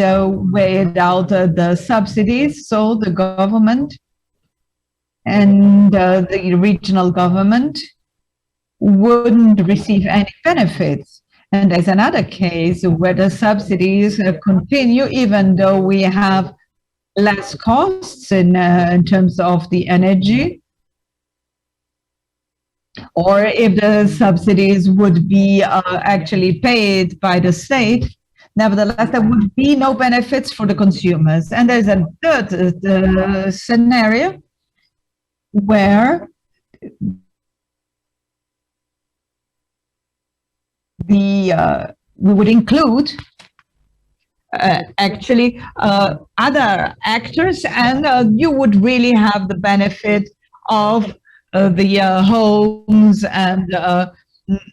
without the subsidies, so the government and the regional government wouldn't receive any benefits. And there's another case where the subsidies continue even though we have less costs in terms of the energy, or if the subsidies would be actually paid by the state. Nevertheless, there would be no benefits for the consumers. And there's a third scenario where we would include other actors, and you would really have the benefit of the homes and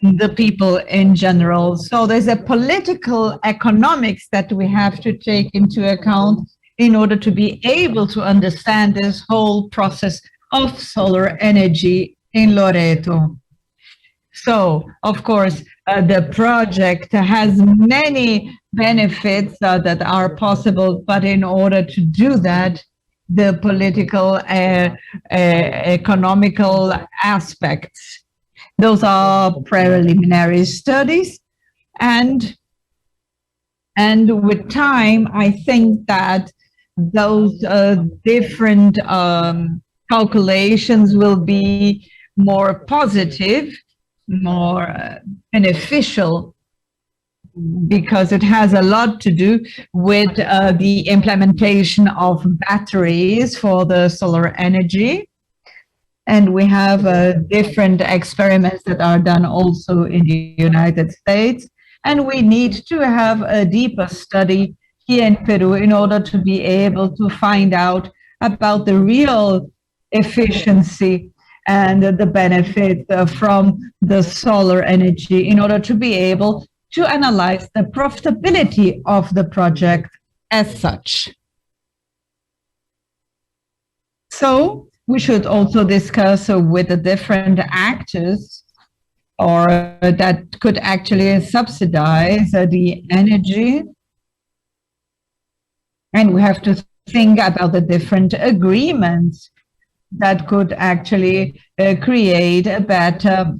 the people in general. So there's a political economics that we have to take into account in order to be able to understand this whole process of solar energy in Loreto. So, of course, the project has many benefits that are possible, but in order to do that, the political, economical aspects, those are preliminary studies, and with time, I think that those different calculations will be more positive, more beneficial, because it has a lot to do with the implementation of batteries for the solar energy. And we have different experiments that are done also in the United States. And we need to have a deeper study here in Peru in order to be able to find out about the real efficiency and the benefit from the solar energy in order to be able to analyze the profitability of the project as such. So we should also discuss with the different actors or that could actually subsidize the energy. And we have to think about the different agreements that could actually create a better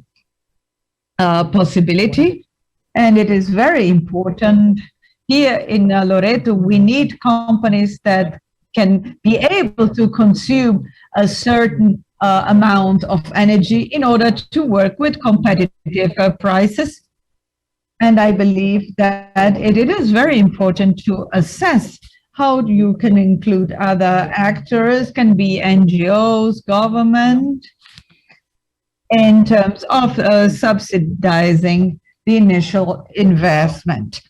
possibility. And it is very important here in Loreto, we need companies that can be able to consume a certain amount of energy in order to work with competitive prices. And I believe that it is very important to assess how you can include other actors, can be NGOs, government, in terms of subsidizing the initial investment.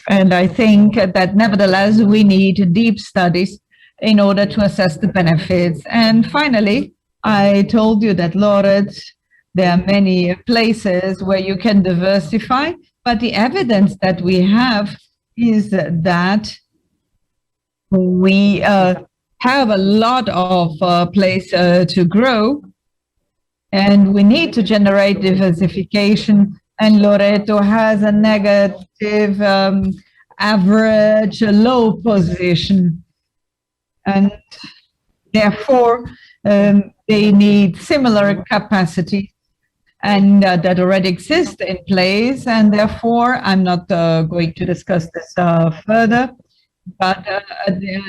And I think that nevertheless, we need deep studies in order to assess the benefits. And finally, I told you that Loreto, there are many places where you can diversify, but the evidence that we have is that we have a lot of place to grow, and we need to generate diversification. And Loreto has a negative average low position, and therefore they need similar capacity and that already exist in place, and therefore I'm not going to discuss this further, but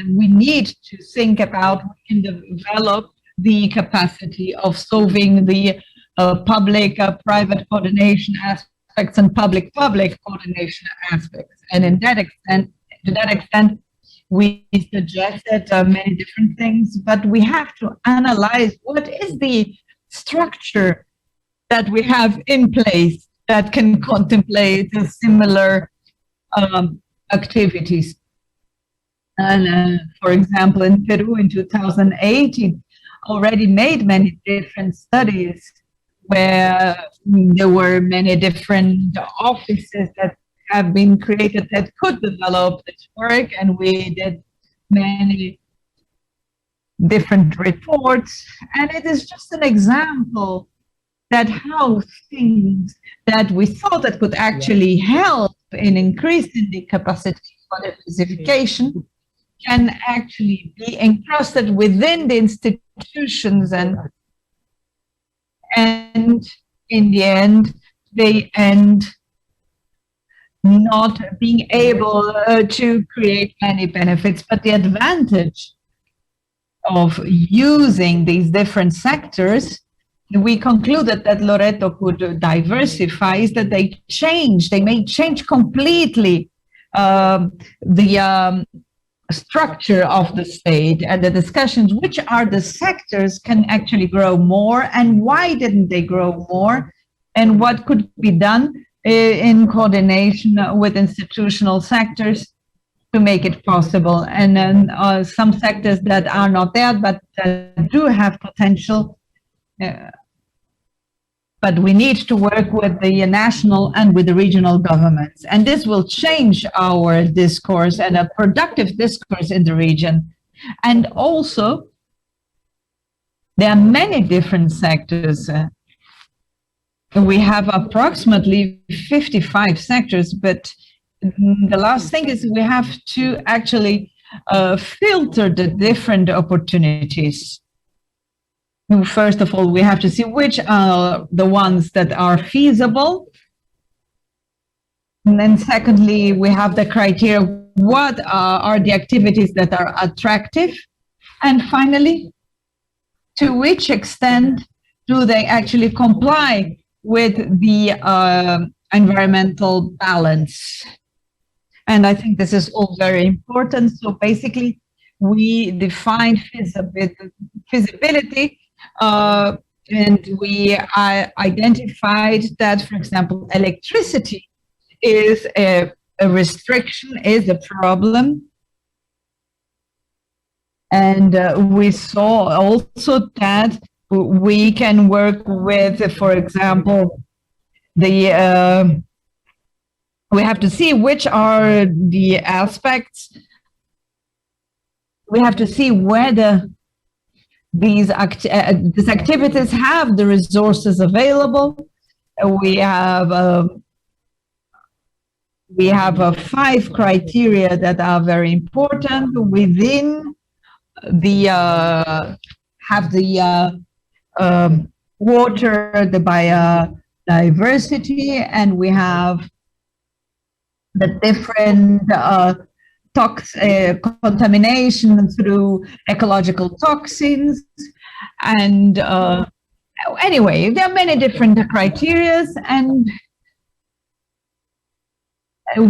we need to think about how we can develop the capacity of solving the public-private coordination aspects and public-public coordination aspects. And in that extent, to that extent, we suggested many different things, but we have to analyze what is the structure that we have in place that can contemplate similar activities. And for example, in Peru in 2018, already made many different studies where there were many different offices that have been created that could develop this work, and we did many different reports. And it is just an example that how things that we thought that could actually help in increasing the capacity for diversification can actually be entrusted within the institutions, and in the end they end not being able to create any benefits. But the advantage of using these different sectors, we concluded that Loreto could diversify, is that they may change completely the structure of the state, and the discussions which are the sectors can actually grow more, and why didn't they grow more, and what could be done in coordination with institutional sectors to make it possible. And then some sectors that are not there but do have potential, but we need to work with the national and with the regional governments. And this will change our discourse and a productive discourse in the region. And also, there are many different sectors. We have approximately 55 sectors, but the last thing is we have to actually filter the different opportunities. First of all, we have to see which are the ones that are feasible. And then secondly, we have the criteria, what are the activities that are attractive? And finally, to which extent do they actually comply with the environmental balance? And I think this is all very important. So basically, we define feasibility, and we identified that, for example, electricity is a restriction, is a problem. And we saw also that we can work with, for example, the we have to see which are the aspects. We have to see whether these activities have the resources available. We have 5 criteria that are very important within the water, the biodiversity, and we have the different contamination through ecological toxins. And anyway, there are many different criteria, and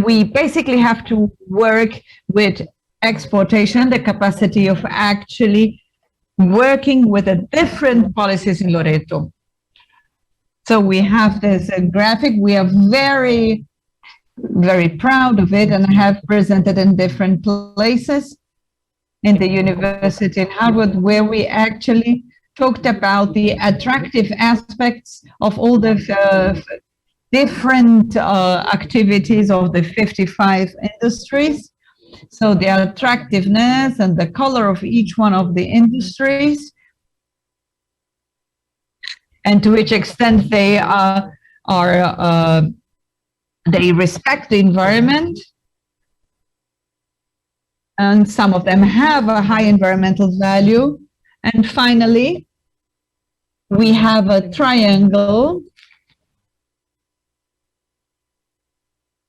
we basically have to work with exportation, the capacity of actually working with the different policies in Loreto. So we have this graphic. We are very, very proud of it, and I have presented in different places in the university in Harvard, where we actually talked about the attractive aspects of all the different activities of the 55 industries. So the attractiveness and the color of each one of the industries, and to which extent they they respect the environment, and some of them have a high environmental value. And finally, we have a triangle.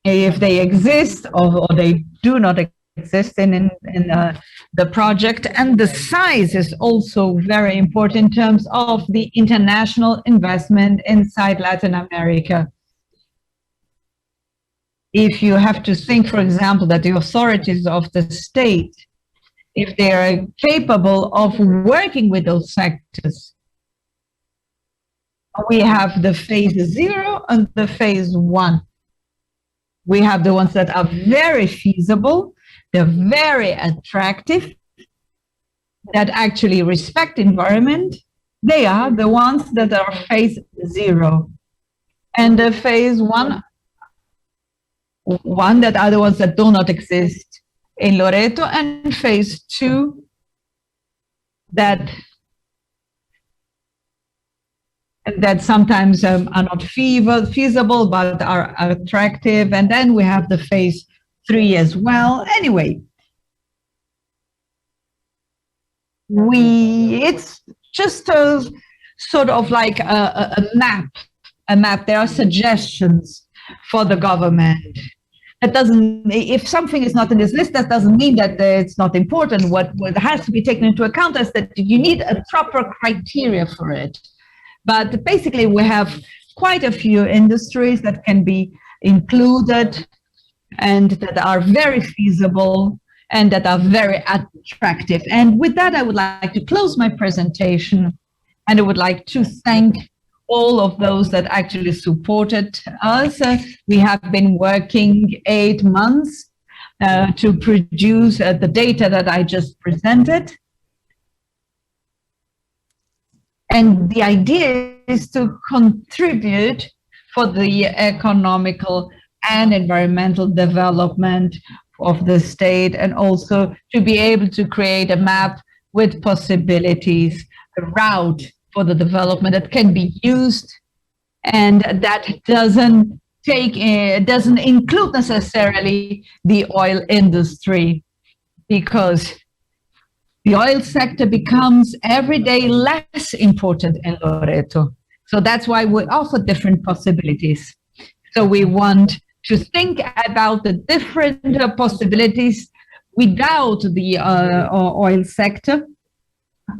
If they exist or they do not exist in the project. And the size is also very important in terms of the international investment inside Latin America. If you have to think, for example, that the authorities of the state, if they are capable of working with those sectors, we have the phase 0 and the phase 1. We have the ones that are very feasible, they're very attractive, that actually respect environment. They are the ones that are phase 0. And the phase 1 that are the ones that do not exist in Loreto, and phase 2 that sometimes are not feasible but are attractive. And then we have the phase 3 as well. Anyway, it's just a sort of like a map. There are suggestions for the government. That doesn't, if something is not in this list, that doesn't mean that it's not important. What has to be taken into account is that you need a proper criteria for it. But basically, we have quite a few industries that can be included and that are very feasible and that are very attractive. And with that, I would like to close my presentation, and I would like to thank all of those that actually supported us. We have been working 8 months to produce the data that I just presented. And the idea is to contribute for the economical and environmental development of the state, and also to be able to create a map with possibilities, a route for the development that can be used, and that doesn't include necessarily the oil industry, because the oil sector becomes every day less important in Loreto. So that's why we offer different possibilities. So we want to think about the different possibilities without the oil sector,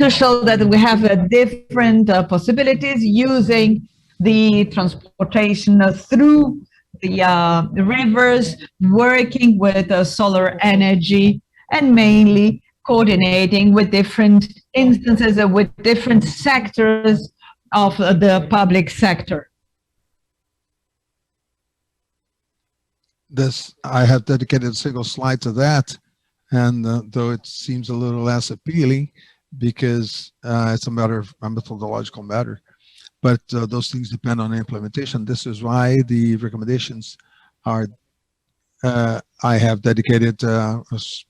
to show that we have different possibilities using the transportation through the rivers, working with solar energy, and mainly coordinating with different instances, with different sectors of the public sector. I have dedicated a single slide to that, and though it seems a little less appealing, because it's a methodological matter, but those things depend on implementation. This is why the recommendations are, I have dedicated a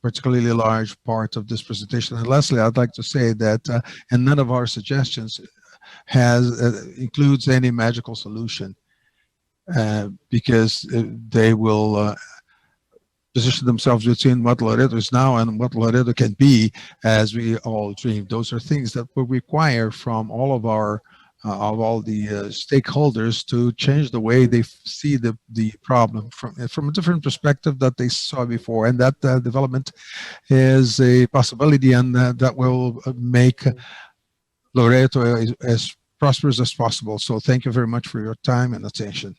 particularly large part of this presentation. And lastly, I'd like to say that and none of our suggestions includes any magical solution, because they will position themselves within what Loreto is now and what Loreto can be, as we all dream. Those are things that will require from all of our stakeholders to change the way they see the problem from a different perspective that they saw before, and that development is a possibility, and that will make Loreto as prosperous as possible. So thank you very much for your time and attention.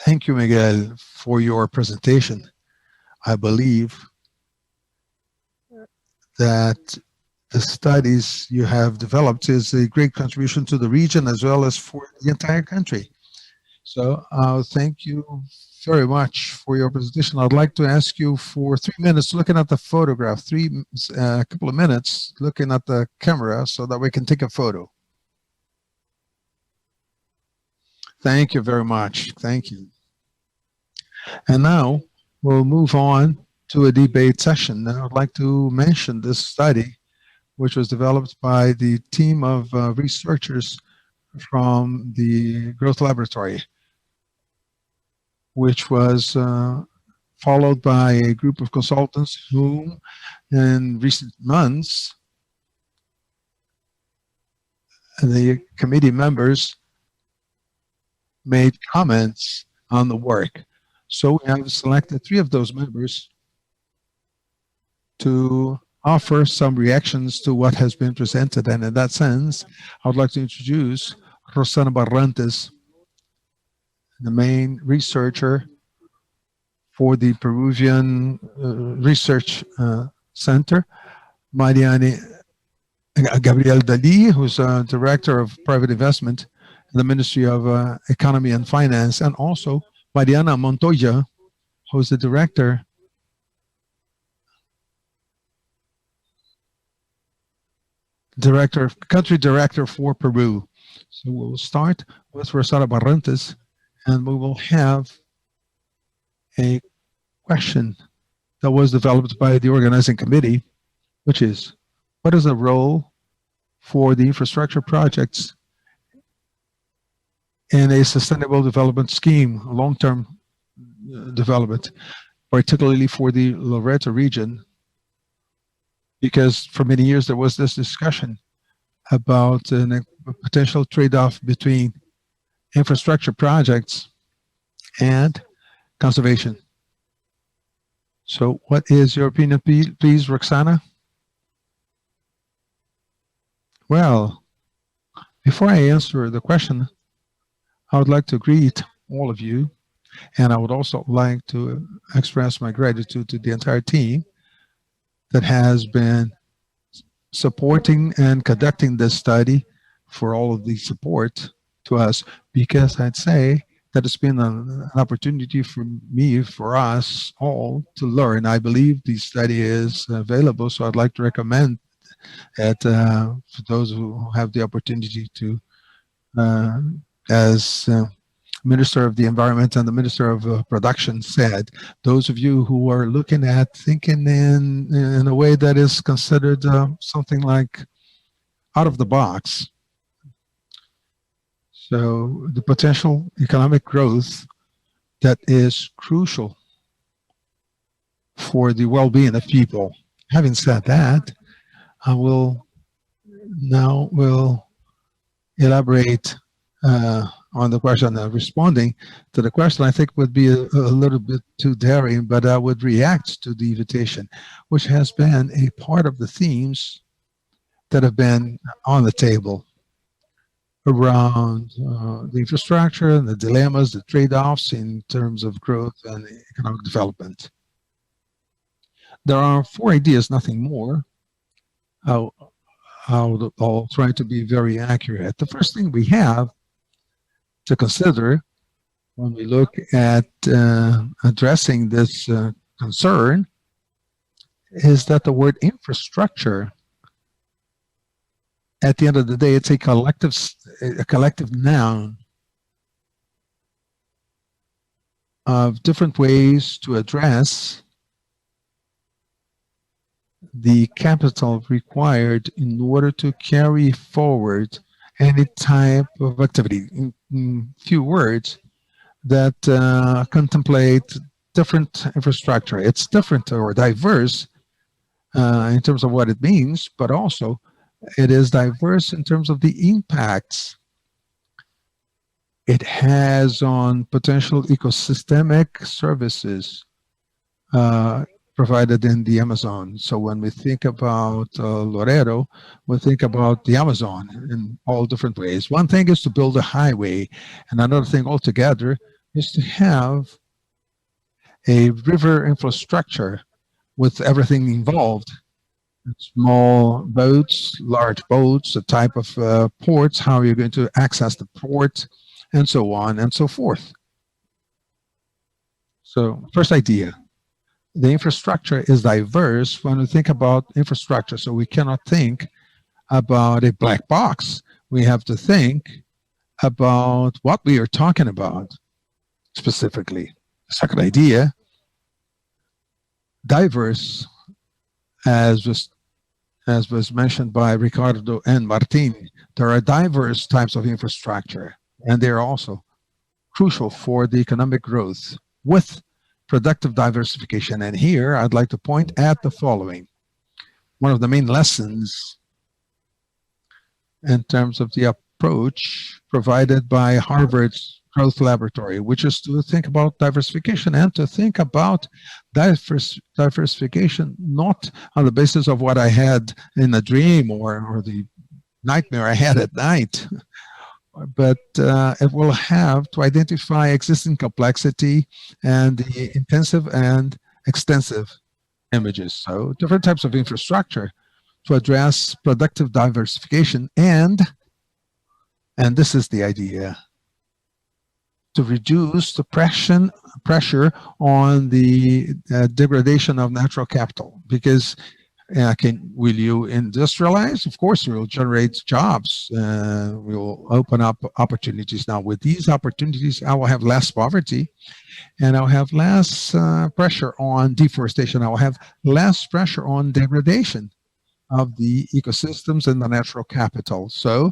Thank you, Miguel, for your presentation. I believe that the studies you have developed is a great contribution to the region as well as for the entire country. So thank you very much for your presentation. I'd like to ask you for 3 minutes looking at the photograph, a couple of minutes looking at the camera so that we can take a photo. Thank you very much. Thank you. And now we'll move on to a debate session. And I'd like to mention this study, which was developed by the team of researchers from the Growth Laboratory, which was followed by a group of consultants who, in recent months, the committee members made comments on the work. So we have selected 3 of those members to offer some reactions to what has been presented. And in that sense, I would like to introduce Rosana Barrantes, the main researcher for the Peruvian Research Center, Mariane Gabriel Dali, who's Director of Private Investment in the Ministry of Economy and Finance, and also Mariana Montoya, who's the Country Director for Peru. So we'll start with Rosana Barrantes, and we will have a question that was developed by the organizing committee, which is, what is the role for the infrastructure projects in a sustainable development scheme, long-term development, particularly for the Loreto region? Because for many years there was this discussion about a potential trade-off between infrastructure projects and conservation. So what is your opinion, please, Roxana? Well, before I answer the question, I would like to greet all of you, and I would also like to express my gratitude to the entire team that has been supporting and conducting this study, for all of the support to us, because I'd say that it's been an opportunity for me, for us all, to learn. I believe the study is available, so I'd like to recommend it for those who have the opportunity to, as Minister of the Environment and the Minister of Production said, those of you who are looking at thinking in a way that is considered something like out of the box. So the potential economic growth that is crucial for the well-being of people. Having said that, I will now elaborate on the question. Responding to the question, I think would be a little bit too daring, but I would react to the invitation, which has been a part of the themes that have been on the table around the infrastructure and the dilemmas, the trade-offs in terms of growth and economic development. There are 4 ideas, nothing more. I'll try to be very accurate. The first thing we have to consider when we look at addressing this concern is that the word infrastructure, at the end of the day, it's a collective noun of different ways to address the capital required in order to carry forward any type of activity. In few words, that contemplate different infrastructure. It's different or diverse in terms of what it means, but also it is diverse in terms of the impacts it has on potential ecosystemic services provided in the Amazon. So when we think about Loreto, we think about the Amazon in all different ways. One thing is to build a highway, and another thing altogether is to have a river infrastructure with everything involved. Small boats, large boats, the type of ports, how you're going to access the port, and so on and so forth. So first idea, the infrastructure is diverse when we think about infrastructure. So we cannot think about a black box. We have to think about what we are talking about specifically. The second idea, diverse, as was mentioned by Ricardo and Martin, there are diverse types of infrastructure, and they're also crucial for the economic growth with productive diversification. And here I'd like to point at the following. One of the main lessons in terms of the approach provided by Harvard's Growth Laboratory, which is to think about diversification and to think about diversification not on the basis of what I had in a dream or the nightmare I had at night, but it will have to identify existing complexity and the intensive and extensive images. So different types of infrastructure to address productive diversification and this is the idea, to reduce the pressure on the degradation of natural capital. Because will you industrialize? Of course, we will generate jobs. We will open up opportunities. Now, with these opportunities, I will have less poverty, and I'll have less pressure on deforestation. I will have less pressure on degradation of the ecosystems and the natural capital. So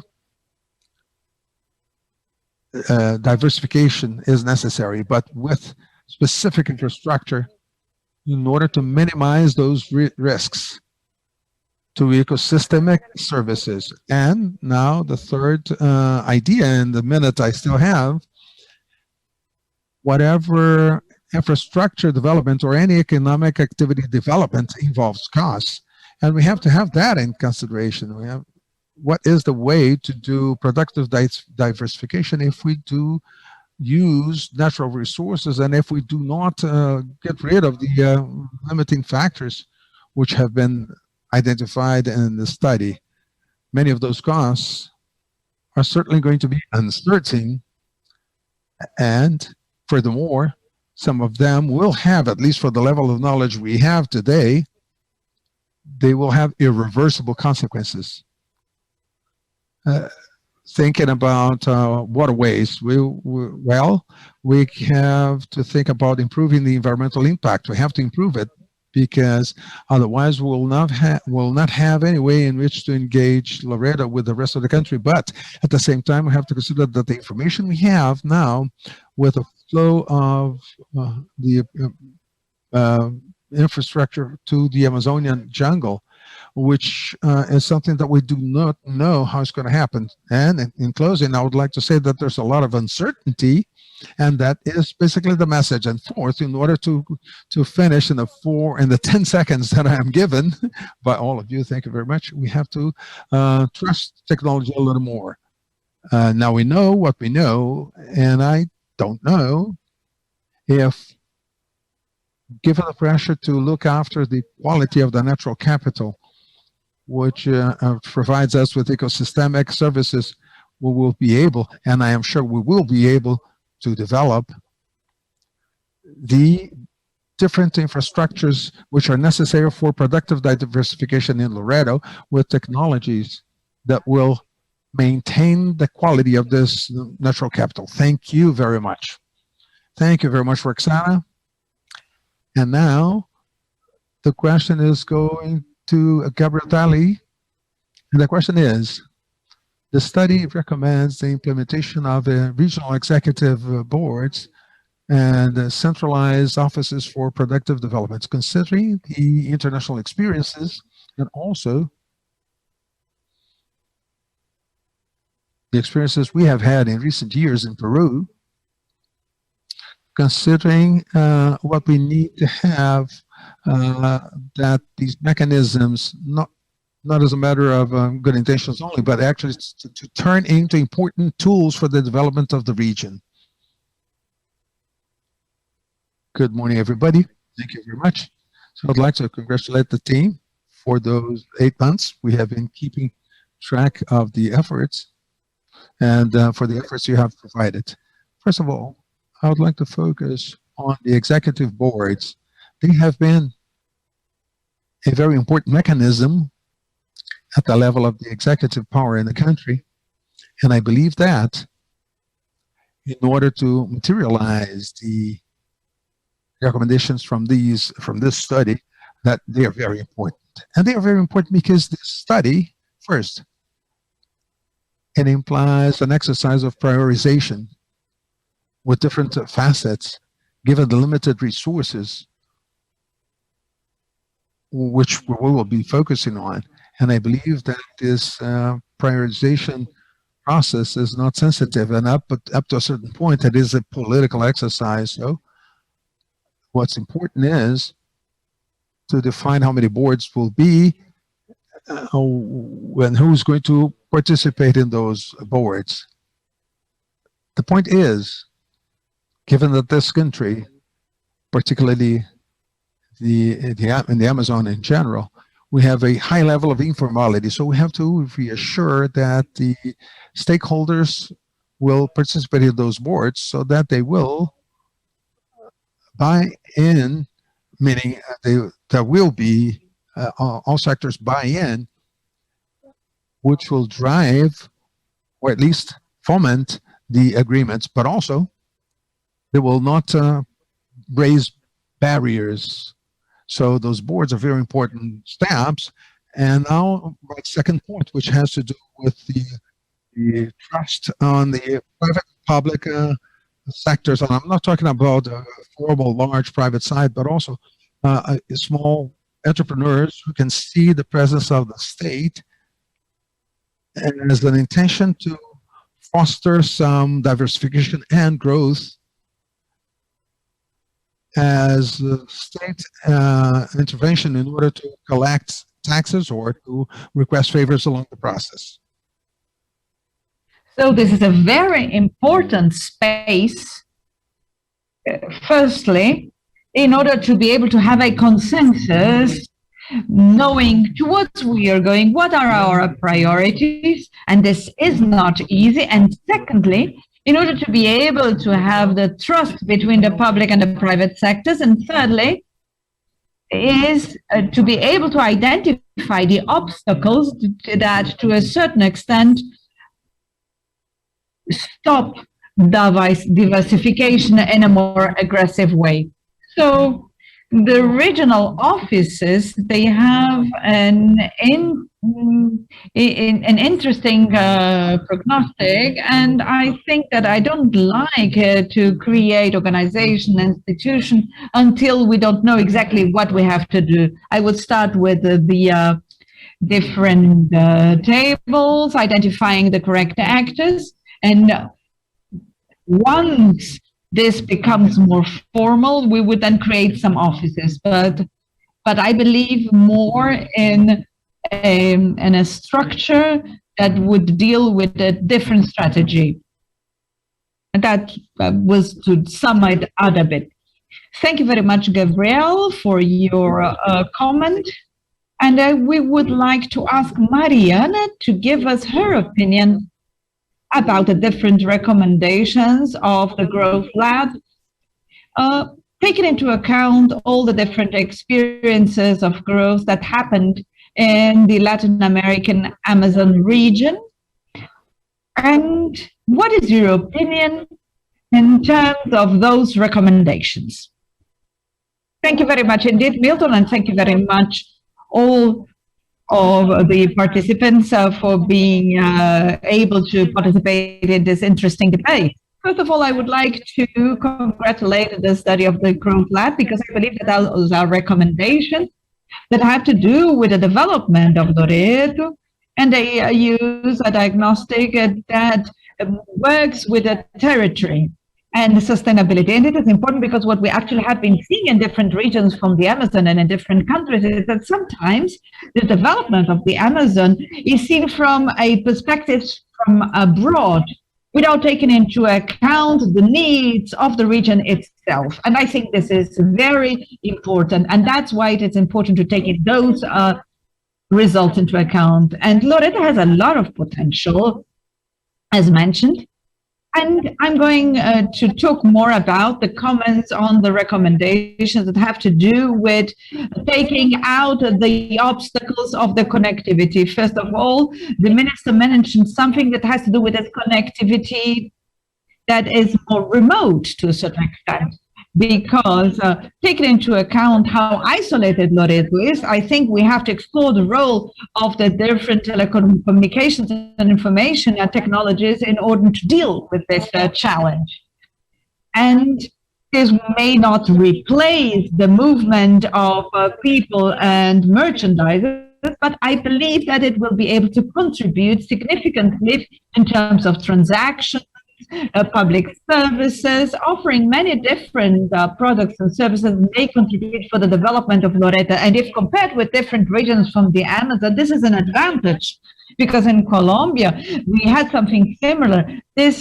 diversification is necessary, but with specific infrastructure in order to minimize those risks to ecosystemic services. And now the third idea in the minute I still have, whatever infrastructure development or any economic activity development involves costs, and we have to have that in consideration. We have what is the way to do productive diversification if we do use natural resources and if we do not get rid of the limiting factors which have been identified in the study. Many of those costs are certainly going to be uncertain, and furthermore, some of them will have, at least for the level of knowledge we have today, they will have irreversible consequences. Thinking about waterways, we have to think about improving the environmental impact. We have to improve it because otherwise we'll not have any way in which to engage Loreto with the rest of the country. But at the same time, we have to consider that the information we have now with the flow of the infrastructure to the Amazonian jungle, which is something that we do not know how it's going to happen. And in closing, I would like to say that there's a lot of uncertainty, and that is basically the message. And fourth, in order to finish in the 10 seconds that I am given by all of you, thank you very much, we have to trust technology a little more. Now we know what we know, and I don't know if, given the pressure to look after the quality of the natural capital, which provides us with ecosystemic services, we will be able, and I am sure we will be able, to develop the different infrastructures which are necessary for productive diversification in Loreto with technologies that will maintain the quality of this natural capital. Thank you very much. Thank you very much, Roxana. And now the question is going to Gabriel Dali. And the question is, the study recommends the implementation of regional executive boards and centralized offices for productive development, considering the international experiences and also the experiences we have had in recent years in Peru, considering what we need to have, that these mechanisms, not as a matter of good intentions only, but actually to turn into important tools for the development of the region. Good morning, everybody. Thank you very much. So I'd like to congratulate the team for those 8 months. We have been keeping track of the efforts and for the efforts you have provided. First of all, I would like to focus on the executive boards. They have been a very important mechanism at the level of the executive power in the country. And I believe that in order to materialize the recommendations from this study, that they are very important. And they are very important because this study, first, it implies an exercise of prioritization with different facets, given the limited resources which we will be focusing on. And I believe that this prioritization process is not sensitive, and up to a certain point, it is a political exercise. So what's important is to define how many boards will be and who's going to participate in those boards. The point is, given that this country, particularly in the Amazon in general, we have a high level of informality. So we have to reassure that the stakeholders will participate in those boards so that they will buy in, meaning there will be all sectors buy in, which will drive or at least foment the agreements, but also they will not raise barriers. So those boards are very important steps. And now my second point, which has to do with the trust on the private public sectors. And I'm not talking about a formal large private side, but also small entrepreneurs who can see the presence of the state and as an intention to foster some diversification and growth as state intervention in order to collect taxes or to request favors along the process. So this is a very important space, firstly, in order to be able to have a consensus, knowing towards we are going, what are our priorities, and this is not easy. And secondly, in order to be able to have the trust between the public and the private sectors. And thirdly, is to be able to identify the obstacles that to a certain extent stop diversification in a more aggressive way. So the regional offices, they have an interesting prognostic, and I think that I don't like to create organization, institution until we don't know exactly what we have to do. I would start with the different tables, identifying the correct actors, and once this becomes more formal, we would then create some offices. But I believe more in a structure that would deal with a different strategy. And that was to sum it out a bit. Thank you very much, Gabriel, for your comment. And we would like to ask Mariana to give us her opinion about the different recommendations of the Growth Lab, taking into account all the different experiences of growth that happened in the Latin American Amazon region. And what is your opinion in terms of those recommendations? Thank you very much indeed, Milton, and thank you very much all of the participants for being able to participate in this interesting debate. First of all, I would like to congratulate the study of the Growth Lab, because I believe that those are recommendations that have to do with the development of Loreto, and they use a diagnostic that works with the territory and the sustainability. And it is important because what we actually have been seeing in different regions from the Amazon and in different countries is that sometimes the development of the Amazon is seen from a perspective from abroad, without taking into account the needs of the region itself. And I think this is very important, and that's why it is important to take those results into account. And Loreto has a lot of potential, as mentioned. And I'm going to talk more about the comments on the recommendations that have to do with taking out the obstacles of the connectivity. First of all, the minister mentioned something that has to do with this connectivity that is more remote to a certain extent. Because taking into account how isolated Loreto is, I think we have to explore the role of the different telecommunications and information technologies in order to deal with this challenge. And this may not replace the movement of people and merchandise, but I believe that it will be able to contribute significantly in terms of transactions, public services, offering many different products and services may contribute for the development of Loreto. And if compared with different regions from the Amazon, this is an advantage, because in Colombia, we had something similar. This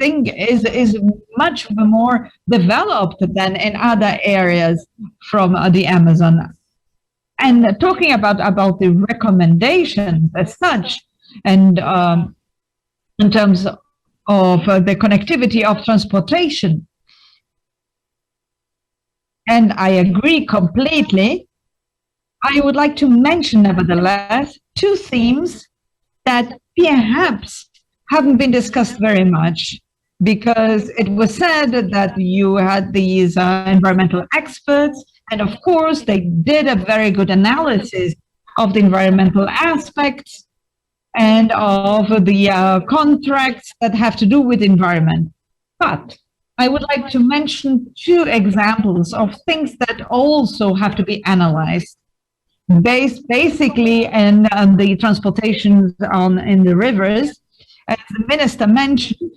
thing is much more developed than in other areas from the Amazon. And talking about the recommendations as such, and in terms of the connectivity of transportation. And I agree completely. I would like to mention, nevertheless, two themes that perhaps haven't been discussed very much, because it was said that you had these environmental experts, and of course they did a very good analysis of the environmental aspects and of the contracts that have to do with environment. But I would like to mention two examples of things that also have to be analyzed, based basically on the transportation in the rivers. As the minister mentioned,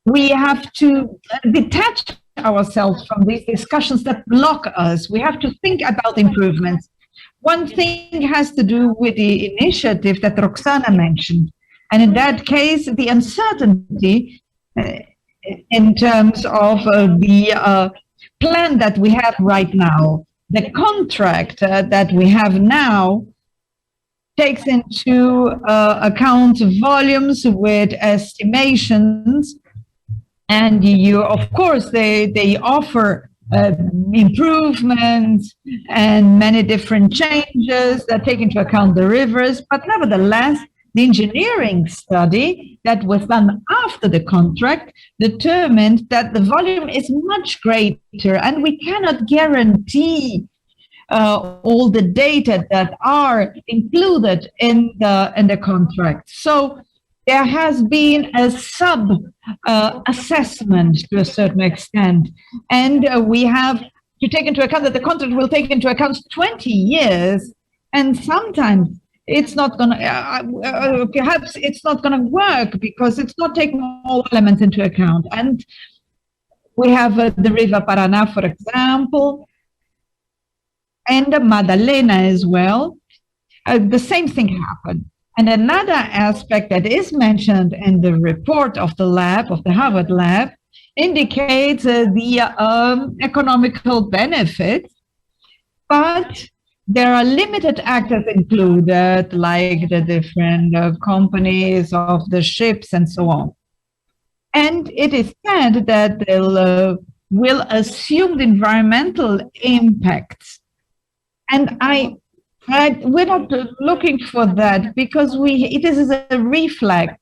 we have to detach ourselves from these discussions that block us. We have to think about improvements. One thing has to do with the initiative that Roxana mentioned. And in that case, the uncertainty in terms of the plan that we have right now. The contract that we have now takes into account volumes with estimations. And of course, they offer improvements and many different changes that take into account the rivers, but nevertheless, the engineering study that was done after the contract determined that the volume is much greater, and we cannot guarantee all the data that are included in the contract. So there has been a sub-assessment to a certain extent, and we have to take into account that the contract will take into account 20 years, and sometimes it's not going to, perhaps it's not going to work because it's not taking all elements into account. And we have the River Paraná, for example, and the Madalena as well. The same thing happened. And another aspect that is mentioned in the report of the lab, of the Harvard lab, indicates the economical benefits, but there are limited actors included, like the different companies of the ships and so on. And it is said that they will assume the environmental impacts. And we're not looking for that, because it is a reflex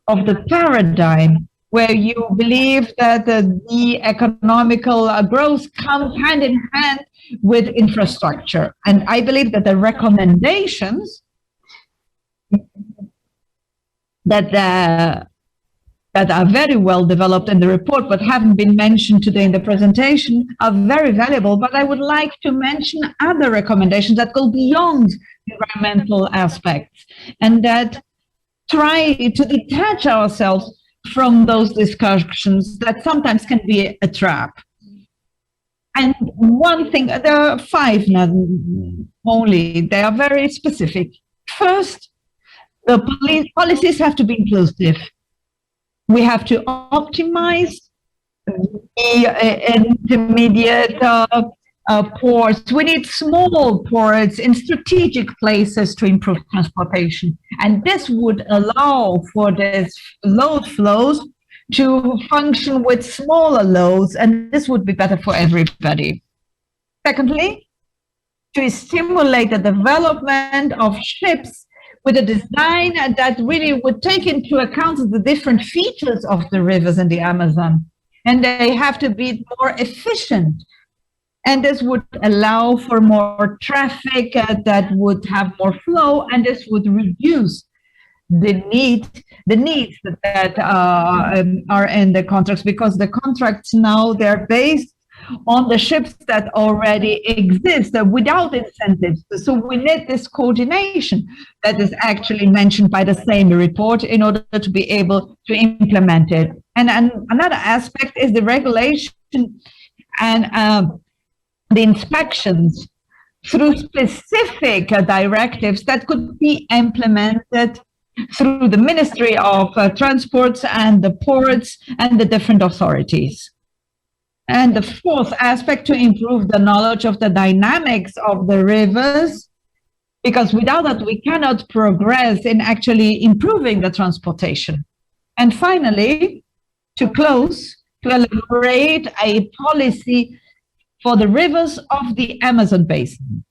of the paradigm where you believe that the economical growth comes hand in hand with infrastructure. And I believe that the recommendations that are very well developed in the report but haven't been mentioned today in the presentation are very valuable. But I would like to mention other recommendations that go beyond environmental aspects and that try to detach ourselves from those discussions that sometimes can be a trap. And one thing, there are 5 now only, they are very specific. First, the policies have to be inclusive. We have to optimize the intermediate ports. We need small ports in strategic places to improve transportation. And this would allow for this load flows to function with smaller loads, and this would be better for everybody. Secondly, to stimulate the development of ships with a design that really would take into account the different features of the rivers in the Amazon. And they have to be more efficient. And this would allow for more traffic that would have more flow, and this would reduce the needs that are in the contracts, because the contracts now, they're based on the ships that already exist without incentives. So we need this coordination that is actually mentioned by the same report in order to be able to implement it. And another aspect is the regulation and the inspections through specific directives that could be implemented through the Ministry of Transports and the ports and the different authorities. And the fourth aspect, to improve the knowledge of the dynamics of the rivers, because without that we cannot progress in actually improving the transportation. And finally, to close, to elaborate a policy for the rivers of the Amazon basin,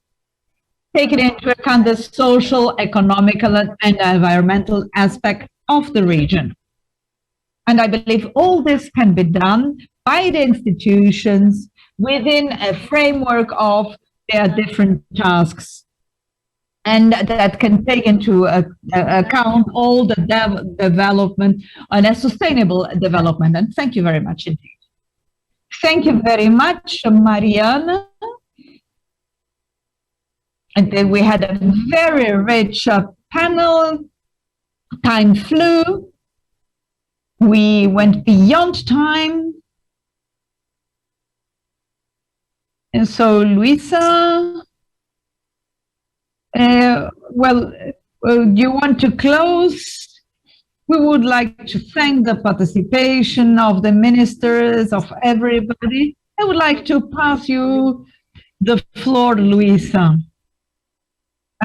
taking into account the social, economical, and environmental aspect of the region. And I believe all this can be done by the institutions within a framework of their different tasks, and that can take into account all the development and a sustainable development. And thank you very much indeed. Thank you very much, Mariana. And then we had a very rich panel. Time flew. We went beyond time. And so, Luisa, you want to close? We would like to thank the participation of the ministers, of everybody. I would like to pass you the floor, Luisa,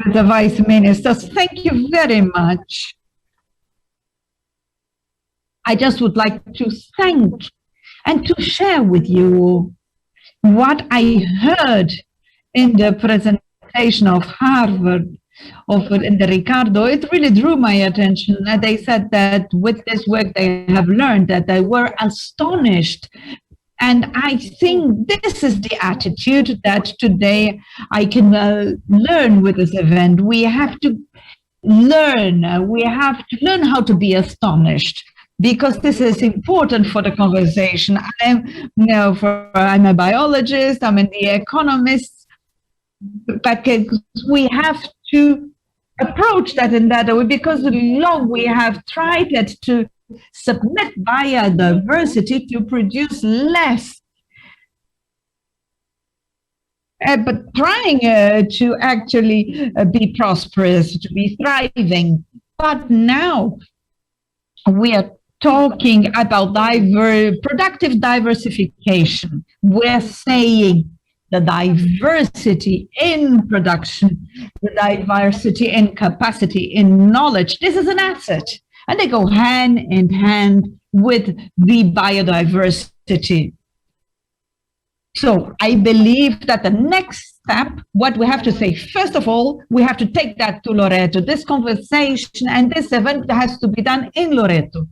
as the Vice Ministers. Thank you very much. I just would like to thank and to share with you what I heard in the presentation of Harvard, in the Ricardo. It really drew my attention. They said that with this work they have learned that they were astonished. And I think this is the attitude that today I can learn with this event. We have to learn. We have to learn how to be astonished, because this is important for the conversation. I'm a biologist, I'm the economist, but we have to approach that in that way, because long we have tried it to submit biodiversity to produce less, but trying to actually be prosperous, to be thriving. But now we are talking about productive diversification. We're saying the diversity in production, the diversity in capacity, in knowledge. This is an asset, and they go hand in hand with the biodiversity. So I believe that the next step, what we have to say, first of all, we have to take that to Loreto. This conversation and this event has to be done in Loreto.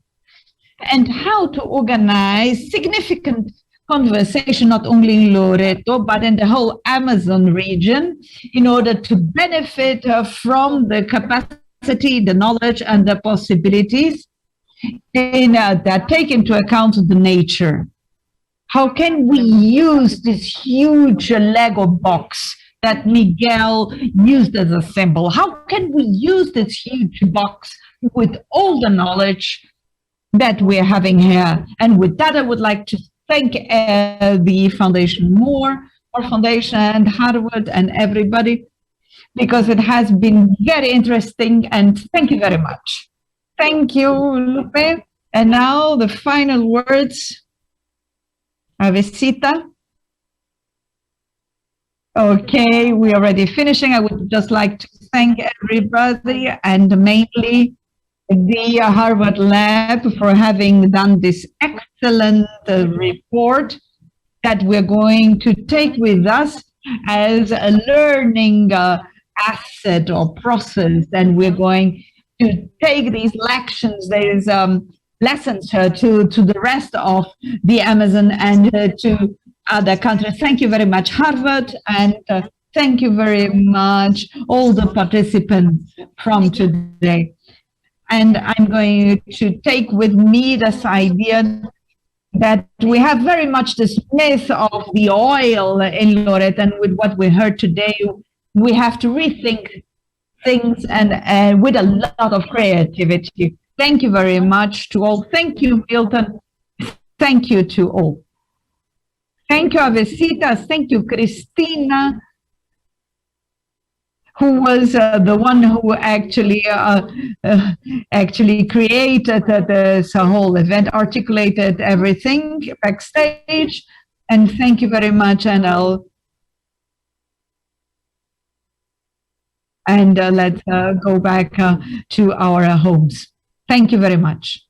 And how to organize significant conversation, not only in Loreto, but in the whole Amazon region, in order to benefit from the capacity, the knowledge, and the possibilities that take into account the nature. How can we use this huge Lego box that Miguel used as a symbol? How can we use this huge box with all the knowledge that we're having here? And with that, I would like to thank the Foundation More Foundation and Harvard and everybody, because it has been very interesting, and thank you very much. Thank you, Lupe. And now the final words. Avesita. Okay, we're already finishing. I would just like to thank everybody, and mainly the Harvard Lab for having done this excellent report that we're going to take with us as a learning asset or process, and we're going to take these lessons, lessons to the rest of the Amazon and to other countries. Thank you very much, Harvard, and thank you very much, all the participants from today. And I'm going to take with me this idea that we have very much this myth of the oil in Loreto, and with what we heard today, we have to rethink things and with a lot of creativity. Thank you very much to all. Thank you, Milton. Thank you to all. Thank you, Avesita. Thank you, Cristina, who was the one who actually created this whole event, articulated everything backstage. And thank you very much. And let's go back to our homes. Thank you very much.